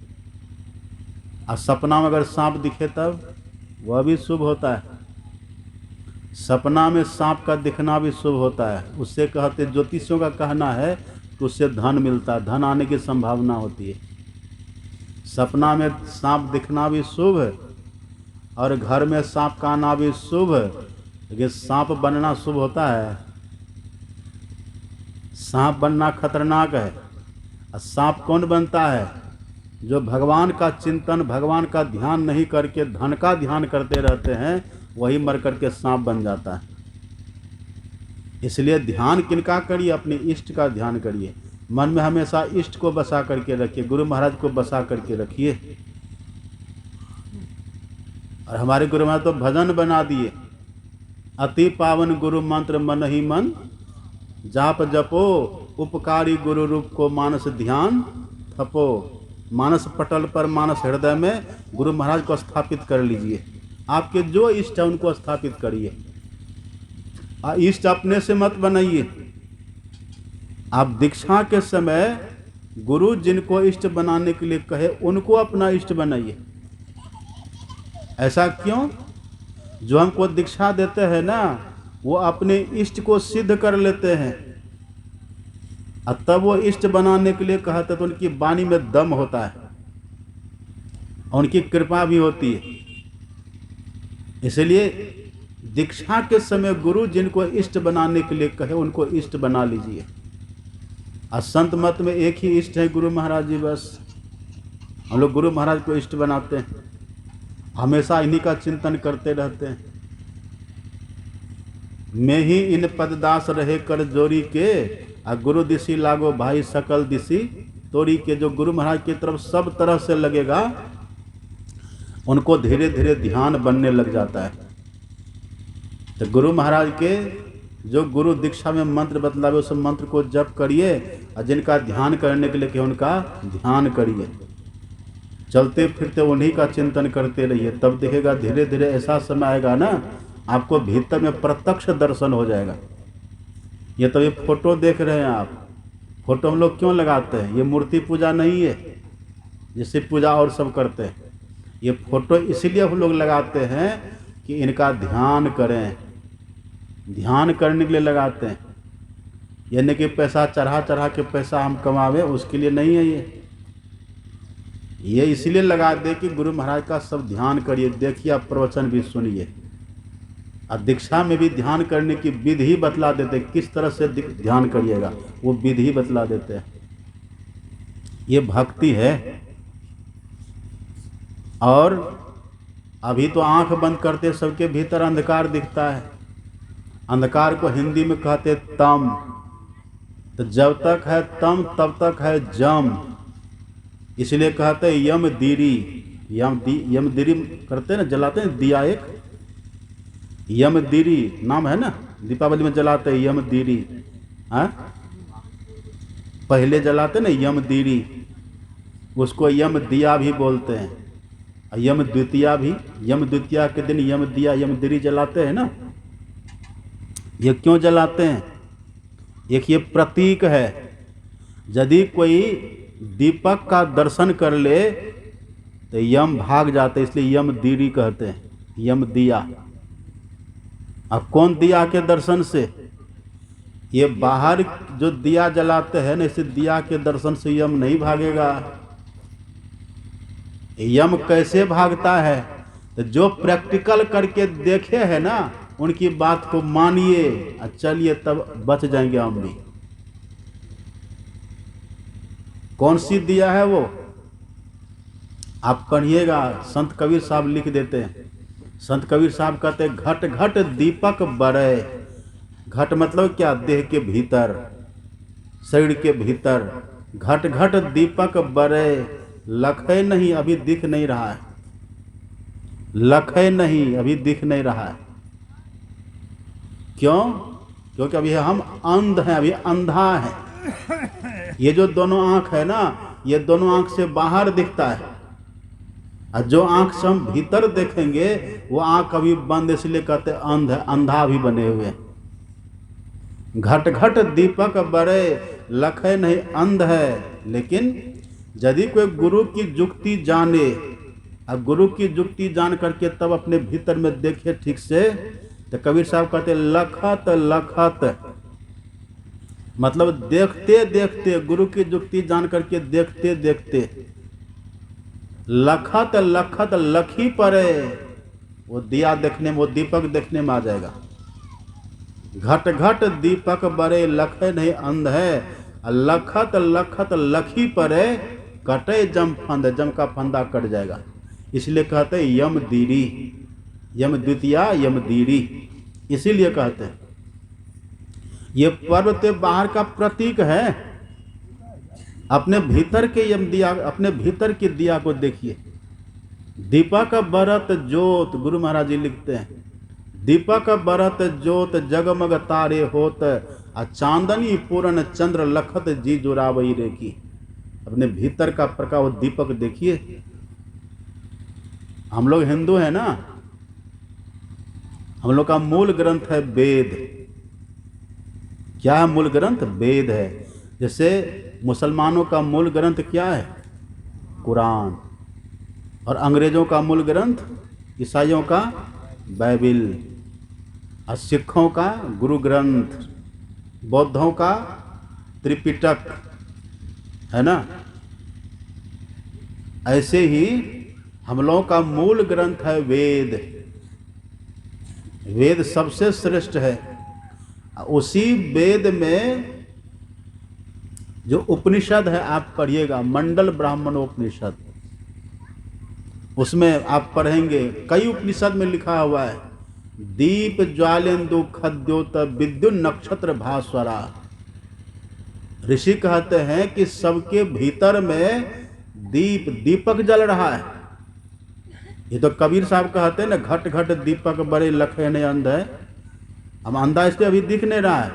S1: और सपना में अगर सांप दिखे तब वह भी शुभ होता है। सपना में सांप का दिखना भी शुभ होता है। उससे कहते ज्योतिषियों का कहना है कि उससे धन मिलता है, धन आने की संभावना होती है। सपना में सांप दिखना भी शुभ है और घर में सांप का आना भी शुभ है, लेकिन सांप बनना शुभ होता है? सांप बनना खतरनाक है। और सांप कौन बनता है? जो भगवान का चिंतन, भगवान का ध्यान नहीं करके धन का ध्यान करते रहते हैं, वही मर करके सांप बन जाता है। इसलिए ध्यान किनका करिए? अपने इष्ट का ध्यान करिए। मन में हमेशा इष्ट को बसा करके रखिए, गुरु महाराज को बसा करके रखिए। और हमारे गुरु महाराज तो भजन बना दिए, अति पावन गुरु मंत्र मन ही मन जाप जपो, उपकारी गुरु रूप को मानस ध्यान थपो। मानस पटल पर, मानस हृदय में गुरु महाराज को स्थापित कर लीजिए। आपके जो इष्ट है उनको स्थापित करिए। इष्ट अपने से मत बनाइए। आप दीक्षा के समय गुरु जिनको इष्ट बनाने के लिए कहे उनको अपना इष्ट बनाइए। ऐसा क्यों? जो हमको दीक्षा देते हैं ना, वो अपने इष्ट को सिद्ध कर लेते हैं, और तब वो इष्ट बनाने के लिए कहते तो उनकी वाणी में दम होता है, उनकी कृपा भी होती है। इसलिए दीक्षा के समय गुरु जिनको इष्ट बनाने के लिए कहे उनको इष्ट बना लीजिए। और संत मत में एक ही इष्ट है, गुरु महाराज जी। बस हम लोग गुरु महाराज को इष्ट बनाते हैं, हमेशा इन्हीं का चिंतन करते रहते हैं। मैं ही इन पददास रहे कर जोरी के, आ गुरु दिशी लागो भाई सकल दिशी तोरी के। जो गुरु महाराज की तरफ सब तरह से लगेगा, उनको धीरे धीरे ध्यान बनने लग जाता है। तो गुरु महाराज के जो गुरु दीक्षा में मंत्र बतलावे, उस मंत्र को जप करिए, और जिनका ध्यान करने के लिए कि उनका ध्यान करिए। चलते फिरते उन्हीं का चिंतन करते रहिए, तब दिखेगा धीरे धीरे ऐसा समय आएगा ना, आपको भीतर में प्रत्यक्ष दर्शन हो जाएगा। ये तो ये फोटो देख रहे हैं आप, फोटो हम लोग क्यों लगाते हैं? ये मूर्ति पूजा नहीं है जिससे पूजा और सब करते हैं। ये फोटो इसीलिए हम लोग लगाते हैं कि इनका ध्यान करें, ध्यान करने के लिए लगाते हैं। यानी कि पैसा चढ़ा चढ़ा के पैसा हम कमावे, उसके लिए नहीं है ये इसलिए लगा दे कि गुरु महाराज का सब ध्यान करिए, देखिए, आप प्रवचन भी सुनिए। और दीक्षा में भी ध्यान करने की विधि बतला देते, किस तरह से ध्यान करिएगा वो विधि बतला देते हैं। ये भक्ति है। और अभी तो आंख बंद करते सबके भीतर अंधकार दिखता है। अंधकार को हिंदी में कहते तम। तो जब तक है तम तब तक है जम। इसलिए कहते हैं यम दीरी, यम दीरी करते हैं ना, जलाते हैं दिया, एक यम दीरी नाम है ना, दीपावली में जलाते हैं यम दीरी। पहले जलाते ना यम दीरी, उसको यम दिया भी बोलते हैं। यम द्वितीया भी, यम द्वितीया के दिन यम दिया, यम दीरी जलाते हैं ना। ये क्यों जलाते हैं? एक ये प्रतीक है। यदि कोई दीपक का दर्शन कर ले तो यम भाग जाते, इसलिए यम दीरी कहते हैं, यम दिया। अब कौन दिया के दर्शन से? ये बाहर जो दिया जलाते हैं ना, इसे दिया के दर्शन से यम नहीं भागेगा। यम कैसे भागता है? तो जो प्रैक्टिकल करके देखे है ना, उनकी बात को मानिए और चलिए, तब बच जाएंगे हम भी। कौन सी दिया है वो? आप पढ़िएगा, संत कबीर साहब लिख देते हैं। संत कबीर साहब कहते हैं, घट घट दीपक बरय। घट मतलब क्या? देह के भीतर, शरीर के भीतर। घट घट दीपक बरय, लखै नहीं, अभी दिख नहीं रहा है। लखै नहीं, अभी दिख नहीं रहा है। क्यों? क्योंकि अभी हम अंध हैं, अभी अंधा है। ये जो दोनों आंख है ना, ये दोनों आंख से बाहर दिखता है, और जो आंख से हम भीतर देखेंगे वो आंख अभी बंद, इसलिए कहते हैं अंध है, अंधा भी बने हुए। घट घट दीपक बड़े, लखै नहीं, अंध है। लेकिन यदि कोई गुरु की जुक्ति जाने, और गुरु की जुक्ति जान करके तब अपने भीतर में देखे ठीक से, तो कबीर साहब कहते लखत लखत, मतलब देखते देखते, गुरु की जुक्ति जान करके देखते देखते, लखत लखत लखी परे, वो दिया देखने में, वो दीपक देखने में आ जाएगा। घट घट दीपक बरे, लखे नहीं, अंध है। लखत लखत लखी परे, कटे जम फंद, जम का फंदा कट जाएगा। इसलिए कहते हैं यम दीरी, यम द्वितीया यम दीरी, इसीलिए कहते हैं। ये पर्व तो बाहर का प्रतीक है, अपने भीतर के यम दिया, अपने भीतर के दिया को देखिए। दीपक बरत ज्योत, गुरु महाराज जी लिखते हैं, दीपक बरत ज्योत जगमग तारे होत, आ चांदनी पूरन चंद्र लखत जी जुरावई रेखी। अपने भीतर का प्रकाश, वो दीपक देखिए। हम लोग हिंदू हैं ना, हम लोग का मूल ग्रंथ है वेद। क्या है मूल ग्रंथ? वेद है। जैसे मुसलमानों का मूल ग्रंथ क्या है? कुरान। और अंग्रेजों का मूल ग्रंथ, ईसाइयों का बाइबिल, और सिखों का गुरु ग्रंथ, बौद्धों का त्रिपिटक, है ना। ऐसे ही हम लोगों का मूल ग्रंथ है वेद। वेद सबसे श्रेष्ठ है। उसी वेद में जो उपनिषद है, आप पढ़िएगा, मंडल ब्राह्मणोपनिषद, उसमें आप पढ़ेंगे, कई उपनिषद में लिखा हुआ है, दीप ज्वालेन्दु खद्योत विद्युत नक्षत्र भास्वरा। ऋषि कहते हैं कि सबके भीतर में दीपक जल रहा है। ये तो कबीर साहब कहते हैं ना, घट घट दीपक बड़े लखे नहीं, अंध है। हम अंधा इसलिए अभी दिख नहीं रहा है।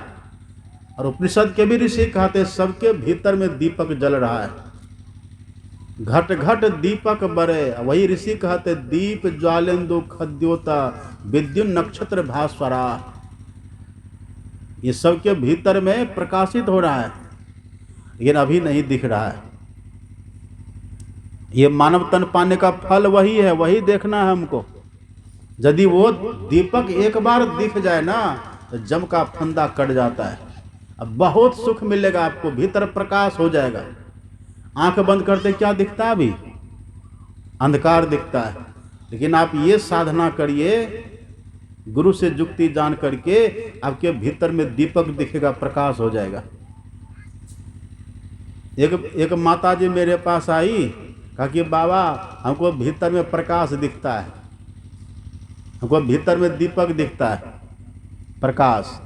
S1: और उपनिषद के भी ऋषि कहते हैं सबके भीतर में दीपक जल रहा है। घट घट दीपक बरे, वही ऋषि कहते दीप ज्वालेन्दु खद्योता विद्युत नक्षत्र भास्वरा। ये सबके भीतर में प्रकाशित हो रहा है, लेकिन अभी नहीं दिख रहा है। ये मानव तन पाने का फल वही है, वही देखना है हमको। यदि वो दीपक एक बार दिख जाए ना, तो जम का फंदा कट जाता है। अब बहुत सुख मिलेगा आपको, भीतर प्रकाश हो जाएगा। आंख बंद करते क्या दिखता है? अभी अंधकार दिखता है। लेकिन आप ये साधना करिए, गुरु से जुक्ति जान करके आपके भीतर में दीपक दिखेगा, प्रकाश हो जाएगा। एक माता जी मेरे पास आई, कहा कि बाबा हमको भीतर में प्रकाश दिखता है, हमको भीतर में दीपक दिखता है, प्रकाश।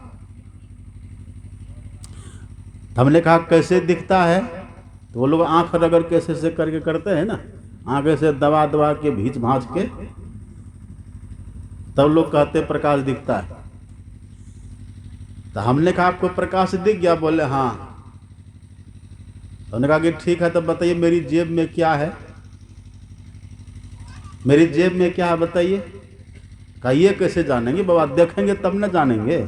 S1: हमने कहा कैसे दिखता है? तो वो लोग आंख रगड़ कैसे से करके करते हैं ना, आंखें से दबा दबा के भींच भांच के, तब लोग कहते प्रकाश दिखता है। तो हमने कहा आपको प्रकाश दिख गया? बोले हाँ। तो उन्होंने कहा कि ठीक है, तो बताइए मेरी जेब में क्या है, मेरी जेब में क्या है बताइए। कहा ये कैसे जानेंगे बाबा, देखेंगे तब न जानेंगे।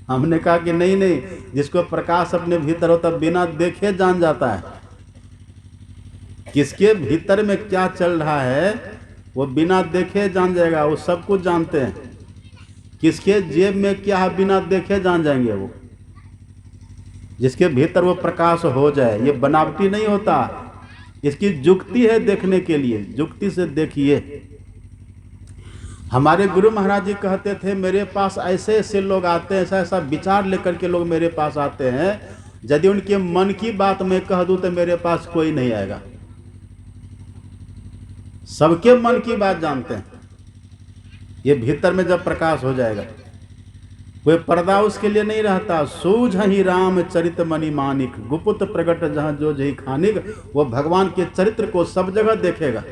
S1: हमने कहा कि नहीं नहीं, जिसको प्रकाश अपने भीतर होता बिना देखे जान जाता है। किसके भीतर में क्या चल रहा है वो बिना देखे जान जाएगा, वो सब कुछ जानते हैं। किसके जेब में क्या है बिना देखे जान जाएंगे वो, जिसके भीतर वो प्रकाश हो जाए। ये बनावटी नहीं होता, इसकी जुक्ति है देखने के लिए, जुक्ति से देखिए। हमारे गुरु महाराज जी कहते थे मेरे पास ऐसे ऐसे लोग आते हैं, ऐसा ऐसा विचार लेकर के लोग मेरे पास आते हैं यदि उनके मन की बात मैं कह दूं तो मेरे पास कोई नहीं आएगा। सबके मन की बात जानते हैं। ये भीतर में जब प्रकाश हो जाएगा, कोई पर्दा उसके लिए नहीं रहता। सूझ ही राम चरित मणि मानिक, गुप्त प्रगट जहां जो जही खानिक। वो भगवान के चरित्र को सब जगह देखेगा।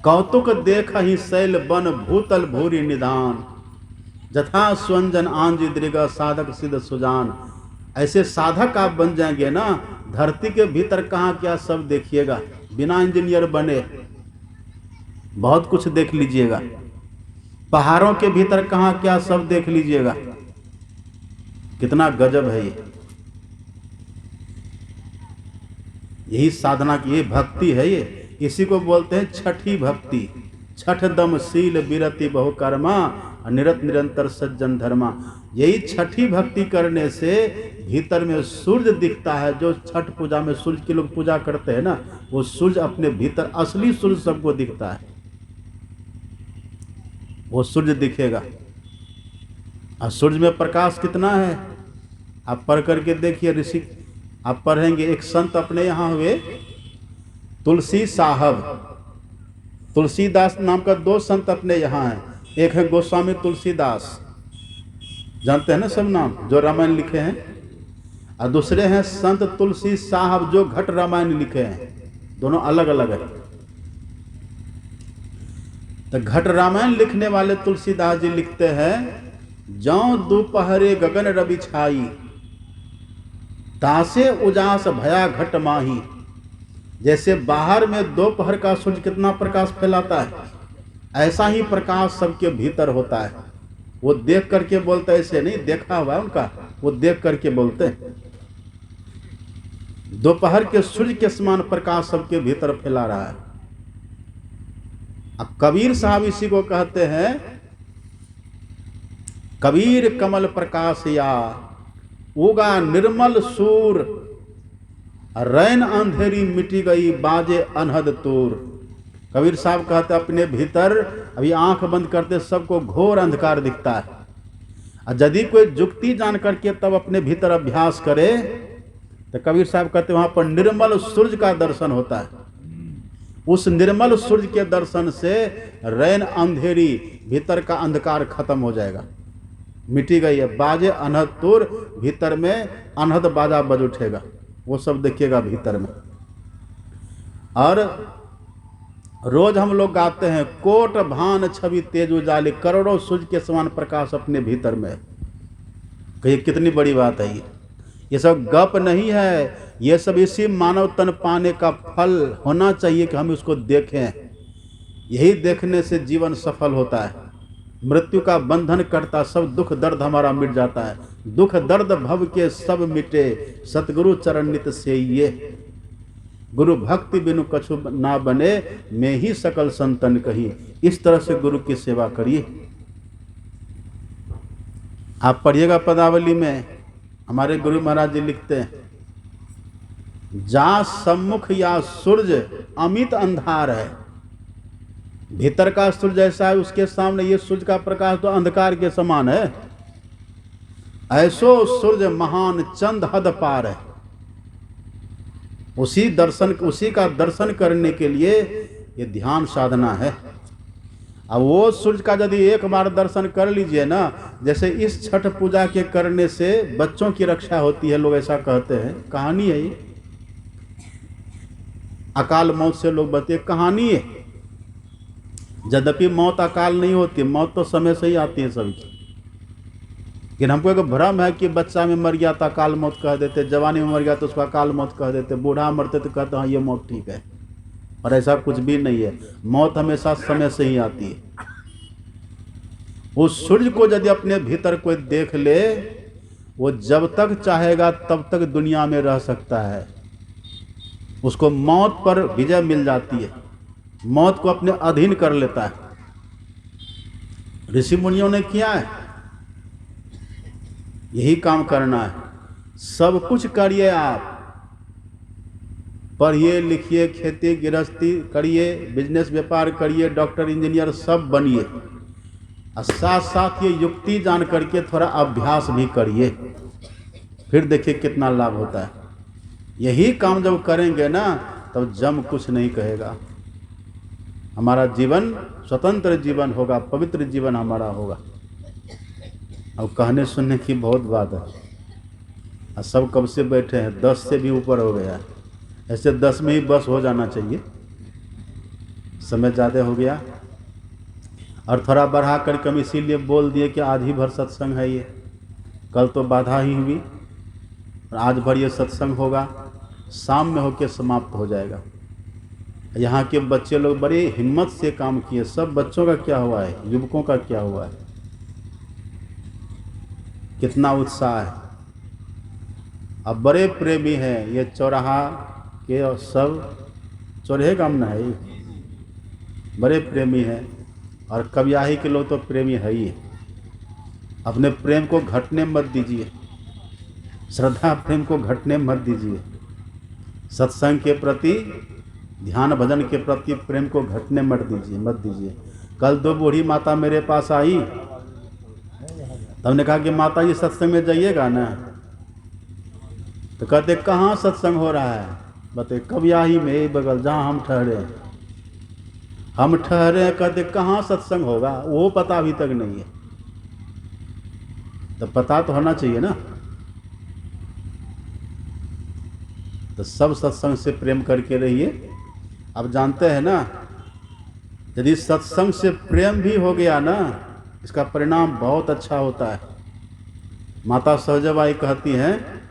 S1: कौतुक देख ही शैल बन भूतल भूरी निदान, जथा स्वंजन आंजी दृगा साधक सिद्ध सुजान। ऐसे साधक आप बन जाएंगे ना, धरती के भीतर कहाँ क्या सब देखिएगा। बिना इंजीनियर बने बहुत कुछ देख लीजिएगा। पहाड़ों के भीतर कहाँ क्या सब देख लीजिएगा। कितना गजब है ये। यही साधना की, ये भक्ति है ये। इसी को बोलते हैं छठी भक्ति। छठ दम शील विरति बहुकर्मा, निरत निरंतर सज्जन धर्मा। यही छठी भक्ति करने से भीतर में सूर्य दिखता है। जो छठ पूजा में सूर्य की लोग पूजा करते हैं ना, वो सूर्य अपने भीतर, असली सूर्य सबको दिखता है। वो सूर्य दिखेगा। और सूर्य में प्रकाश कितना है आप पढ़ करके देखिए। ऋषि आप पढ़ेंगे, एक संत अपने यहाँ हुए तुलसी साहब, तुलसीदास नाम का दो संत अपने यहाँ हैं। एक है गोस्वामी तुलसीदास, जानते हैं ना सब नाम, जो रामायण लिखे हैं। और दूसरे हैं संत तुलसी साहब, जो घट रामायण लिखे हैं। दोनों अलग अलग है। तो घट रामायण लिखने वाले तुलसीदास जी लिखते हैं, जौ दोपहरे गगन रवि छाई, तासे उजास भया घट माही। जैसे बाहर में दोपहर का सूर्य कितना प्रकाश फैलाता है, ऐसा ही प्रकाश सबके भीतर होता है। वो देख करके बोलते, ऐसे नहीं देखा हुआ उनका, वो देख करके बोलते हैं। दोपहर के सूर्य के समान प्रकाश सबके भीतर फैला रहा है। अब कबीर साहब इसी को कहते हैं, कबीर कमल प्रकाश या उगा निर्मल सूर, रैन अंधेरी मिटी गई बाजे अनहद तूर। कबीर साहब कहते अपने भीतर अभी आंख बंद करते सबको घोर अंधकार दिखता है। और यदि कोई जुक्ति जान करके तब अपने भीतर अभ्यास करे तो कबीर साहब कहते वहां पर निर्मल सूर्य का दर्शन होता है। उस निर्मल सूर्य के दर्शन से रैन अंधेरी, भीतर का अंधकार खत्म हो जाएगा, मिटी गई है। बाजे अनहद तूर, भीतर में अनहद बाजा बज उठेगा, वो सब देखिएगा भीतर में। और रोज हम लोग गाते हैं, कोट भान छवि तेज उजाले, करोड़ों सूर्य के समान प्रकाश अपने भीतर में। कहिए कितनी बड़ी बात है ये सब गप नहीं है। ये सब इसी मानव तन पाने का फल होना चाहिए कि हम इसको देखें। यही देखने से जीवन सफल होता है। मृत्यु का बंधन करता, सब दुख दर्द हमारा मिट जाता है। दुख दर्द भव के सब मिटे, सतगुरु चरण नित से ये। गुरु भक्ति बिनु कछु ना बने, मैं ही सकल संतन कही। इस तरह से गुरु की सेवा करिए। आप पढ़िएगा पदावली में, हमारे गुरु महाराज जी लिखते हैं, जा सम्मुख या सूर्य अमित अंधार है। भीतर का सूर्य जैसा है, उसके सामने ये सूर्य का प्रकाश तो अंधकार के समान है। ऐसो सूर्य महान चंद हद पार है। उसी का दर्शन करने के लिए ये ध्यान साधना है। अब वो सूर्य का यदि एक बार दर्शन कर लीजिए ना, जैसे इस छठ पूजा के करने से बच्चों की रक्षा होती है, लोग ऐसा कहते हैं, कहानी है ये। अकाल मौत से लोग बचते, कहानी है। यद्यपि मौत अकाल नहीं होती, मौत तो समय से ही आती है सबकी। लेकिन हमको एक भ्रम है कि बच्चा में मर गया तो अकाल मौत कह देते, जवानी में मर गया तो उसको अकाल मौत कह देते, बूढ़ा मरते तो कहते हाँ ये मौत ठीक है। और ऐसा कुछ भी नहीं है। मौत हमेशा समय से ही आती है। उस सूर्य को यदि अपने भीतर कोई देख ले, वो जब तक चाहेगा तब तक दुनिया में रह सकता है। उसको मौत पर विजय मिल जाती है, मौत को अपने अधीन कर लेता है। ऋषि मुनियों ने किया है, यही काम करना है। सब कुछ करिए आप, पढ़िए लिखिए, खेती गृहस्थी करिए, बिजनेस व्यापार करिए, डॉक्टर इंजीनियर सब बनिए। और साथ साथ ये युक्ति जान करके थोड़ा अभ्यास भी करिए। फिर देखिए कितना लाभ होता है। यही काम जब करेंगे ना तब जम कुछ नहीं कहेगा। हमारा जीवन स्वतंत्र जीवन होगा, पवित्र जीवन हमारा होगा। अब कहने सुनने की बहुत बात है, और सब कब से बैठे हैं, 10 से भी ऊपर हो गया है। ऐसे 10 में ही बस हो जाना चाहिए, समय ज़्यादा हो गया। और थोड़ा बढ़ा करके हम इसीलिए बोल दिए कि आज ही भर सत्संग है ये, कल तो बाधा ही हुई, और आज भर ये सत्संग होगा, शाम में होकर समाप्त हो जाएगा। यहाँ के बच्चे लोग बड़े हिम्मत से काम किए। सब बच्चों का क्या हुआ है, युवकों का क्या हुआ है, कितना उत्साह है। अब बड़े प्रेमी हैं ये चौराहा के, और सब चौराहे का न है, बड़े प्रेमी हैं। और कबियाही के लोग तो प्रेमी है ही। अपने प्रेम को घटने मत दीजिए, श्रद्धा प्रेम को घटने मत दीजिए। सत्संग के प्रति, ध्यान भजन के प्रति प्रेम को घटने मत दीजिए। कल 2 बूढ़ी माता मेरे पास आई, तो हमने कहा कि माता जी सत्संग में जाइएगा ना, तो कहते कहाँ सत्संग हो रहा है, बताइए कबियाही में, यही बगल जहाँ हम ठहरे। कहते कहाँ सत्संग होगा, वो पता अभी तक नहीं है। तो पता तो होना चाहिए ना। तो सब सत्संग से प्रेम करके रहिए। अब जानते हैं ना, यदि सत्संग से प्रेम भी हो गया ना, इसका परिणाम बहुत अच्छा होता है। माता सहजबाई कहती हैं,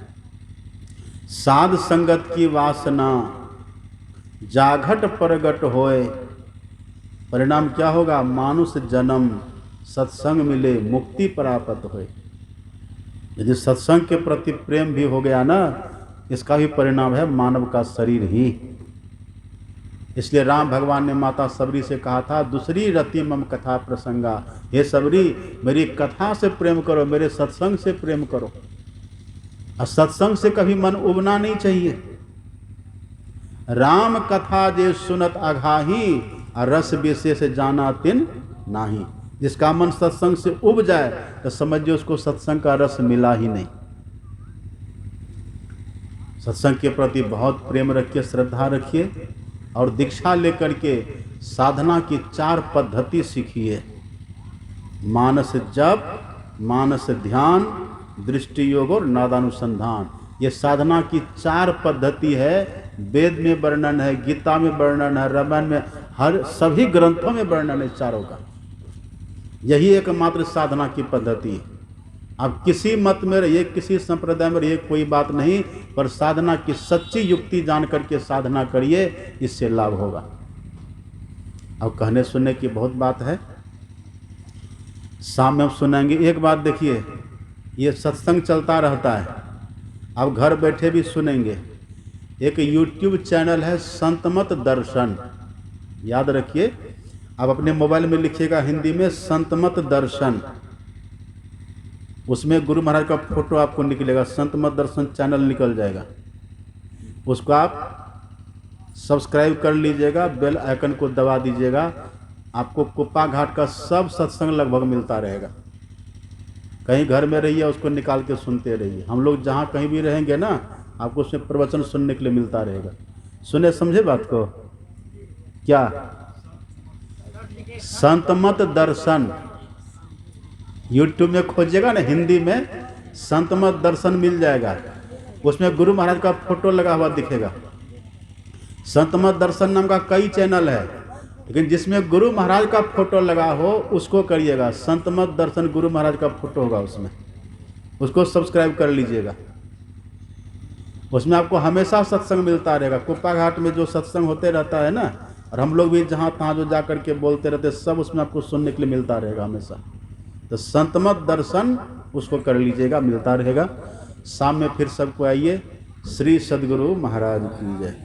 S1: साध संगत की वासना जाघट परगट होए, परिणाम क्या होगा, मानुष जन्म सत्संग मिले मुक्ति प्राप्त होए। यदि सत्संग के प्रति प्रेम भी हो गया ना, इसका भी परिणाम है मानव का शरीर ही। इसलिए राम भगवान ने माता सबरी से कहा था, दूसरी रति मम कथा प्रसंगा, हे सबरी मेरी कथा से प्रेम करो, मेरे सत्संग से प्रेम करो। और सत्संग से कभी मन उबना नहीं चाहिए। राम कथा जे सुनत अघाही, और रस विशेष जाना तिन नाही। जिसका मन सत्संग से उब जाए तो समझिए उसको सत्संग का रस मिला ही नहीं। सत्संग के प्रति बहुत प्रेम रखिए, श्रद्धा रखिए, और दीक्षा लेकर के साधना की 4 पद्धति सीखिए। मानस जप, मानस ध्यान, दृष्टि योग और नादानुसंधान। ये साधना की 4 पद्धति है। वेद में वर्णन है, गीता में वर्णन है, रामायण में, हर सभी ग्रंथों में वर्णन है चारों का। यही एकमात्र साधना की पद्धति है। अब किसी मत में रहिए, किसी संप्रदाय में रहिए, कोई बात नहीं, पर साधना की सच्ची युक्ति जान करके साधना करिए, इससे लाभ होगा। अब कहने सुनने की बहुत बात है, शाम में हम सुनेंगे। एक बात देखिए, ये सत्संग चलता रहता है, अब घर बैठे भी सुनेंगे। एक YouTube चैनल है संतमत दर्शन, याद रखिए। आप अपने मोबाइल में लिखिएगा हिंदी में संतमत दर्शन, उसमें गुरु महाराज का फोटो आपको निकलेगा, संतमत दर्शन चैनल निकल जाएगा। उसको आप सब्सक्राइब कर लीजिएगा, बेल आइकन को दबा दीजिएगा, आपको कुप्पा घाट का सब सत्संग लगभग मिलता रहेगा। कहीं घर में रहिए, उसको निकाल के सुनते रहिए। हम लोग जहाँ कहीं भी रहेंगे ना, आपको उसमें प्रवचन सुनने के लिए मिलता रहेगा। सुने समझे बात को? क्या संतमत दर्शन YouTube में खोजिएगा ना, हिंदी में संतमत दर्शन मिल जाएगा। उसमें गुरु महाराज का फोटो लगा हुआ दिखेगा। संतमत दर्शन नाम का कई चैनल है, लेकिन जिसमें गुरु महाराज का फोटो लगा हो उसको करिएगा। संतमत दर्शन गुरु महाराज का फोटो होगा उसमें, उसको सब्सक्राइब कर लीजिएगा। उसमें आपको हमेशा सत्संग मिलता रहेगा। कुप्पा घाट में जो सत्संग होते रहता है ना, और हम लोग भी जहाँ तहाँ जो जा करके बोलते रहते, सब उसमें आपको सुनने के लिए मिलता रहेगा हमेशा। तो संतमत दर्शन उसको कर लीजिएगा, मिलता रहेगा। शाम में फिर सबको आइए। श्री सद्गुरु महाराज की जय।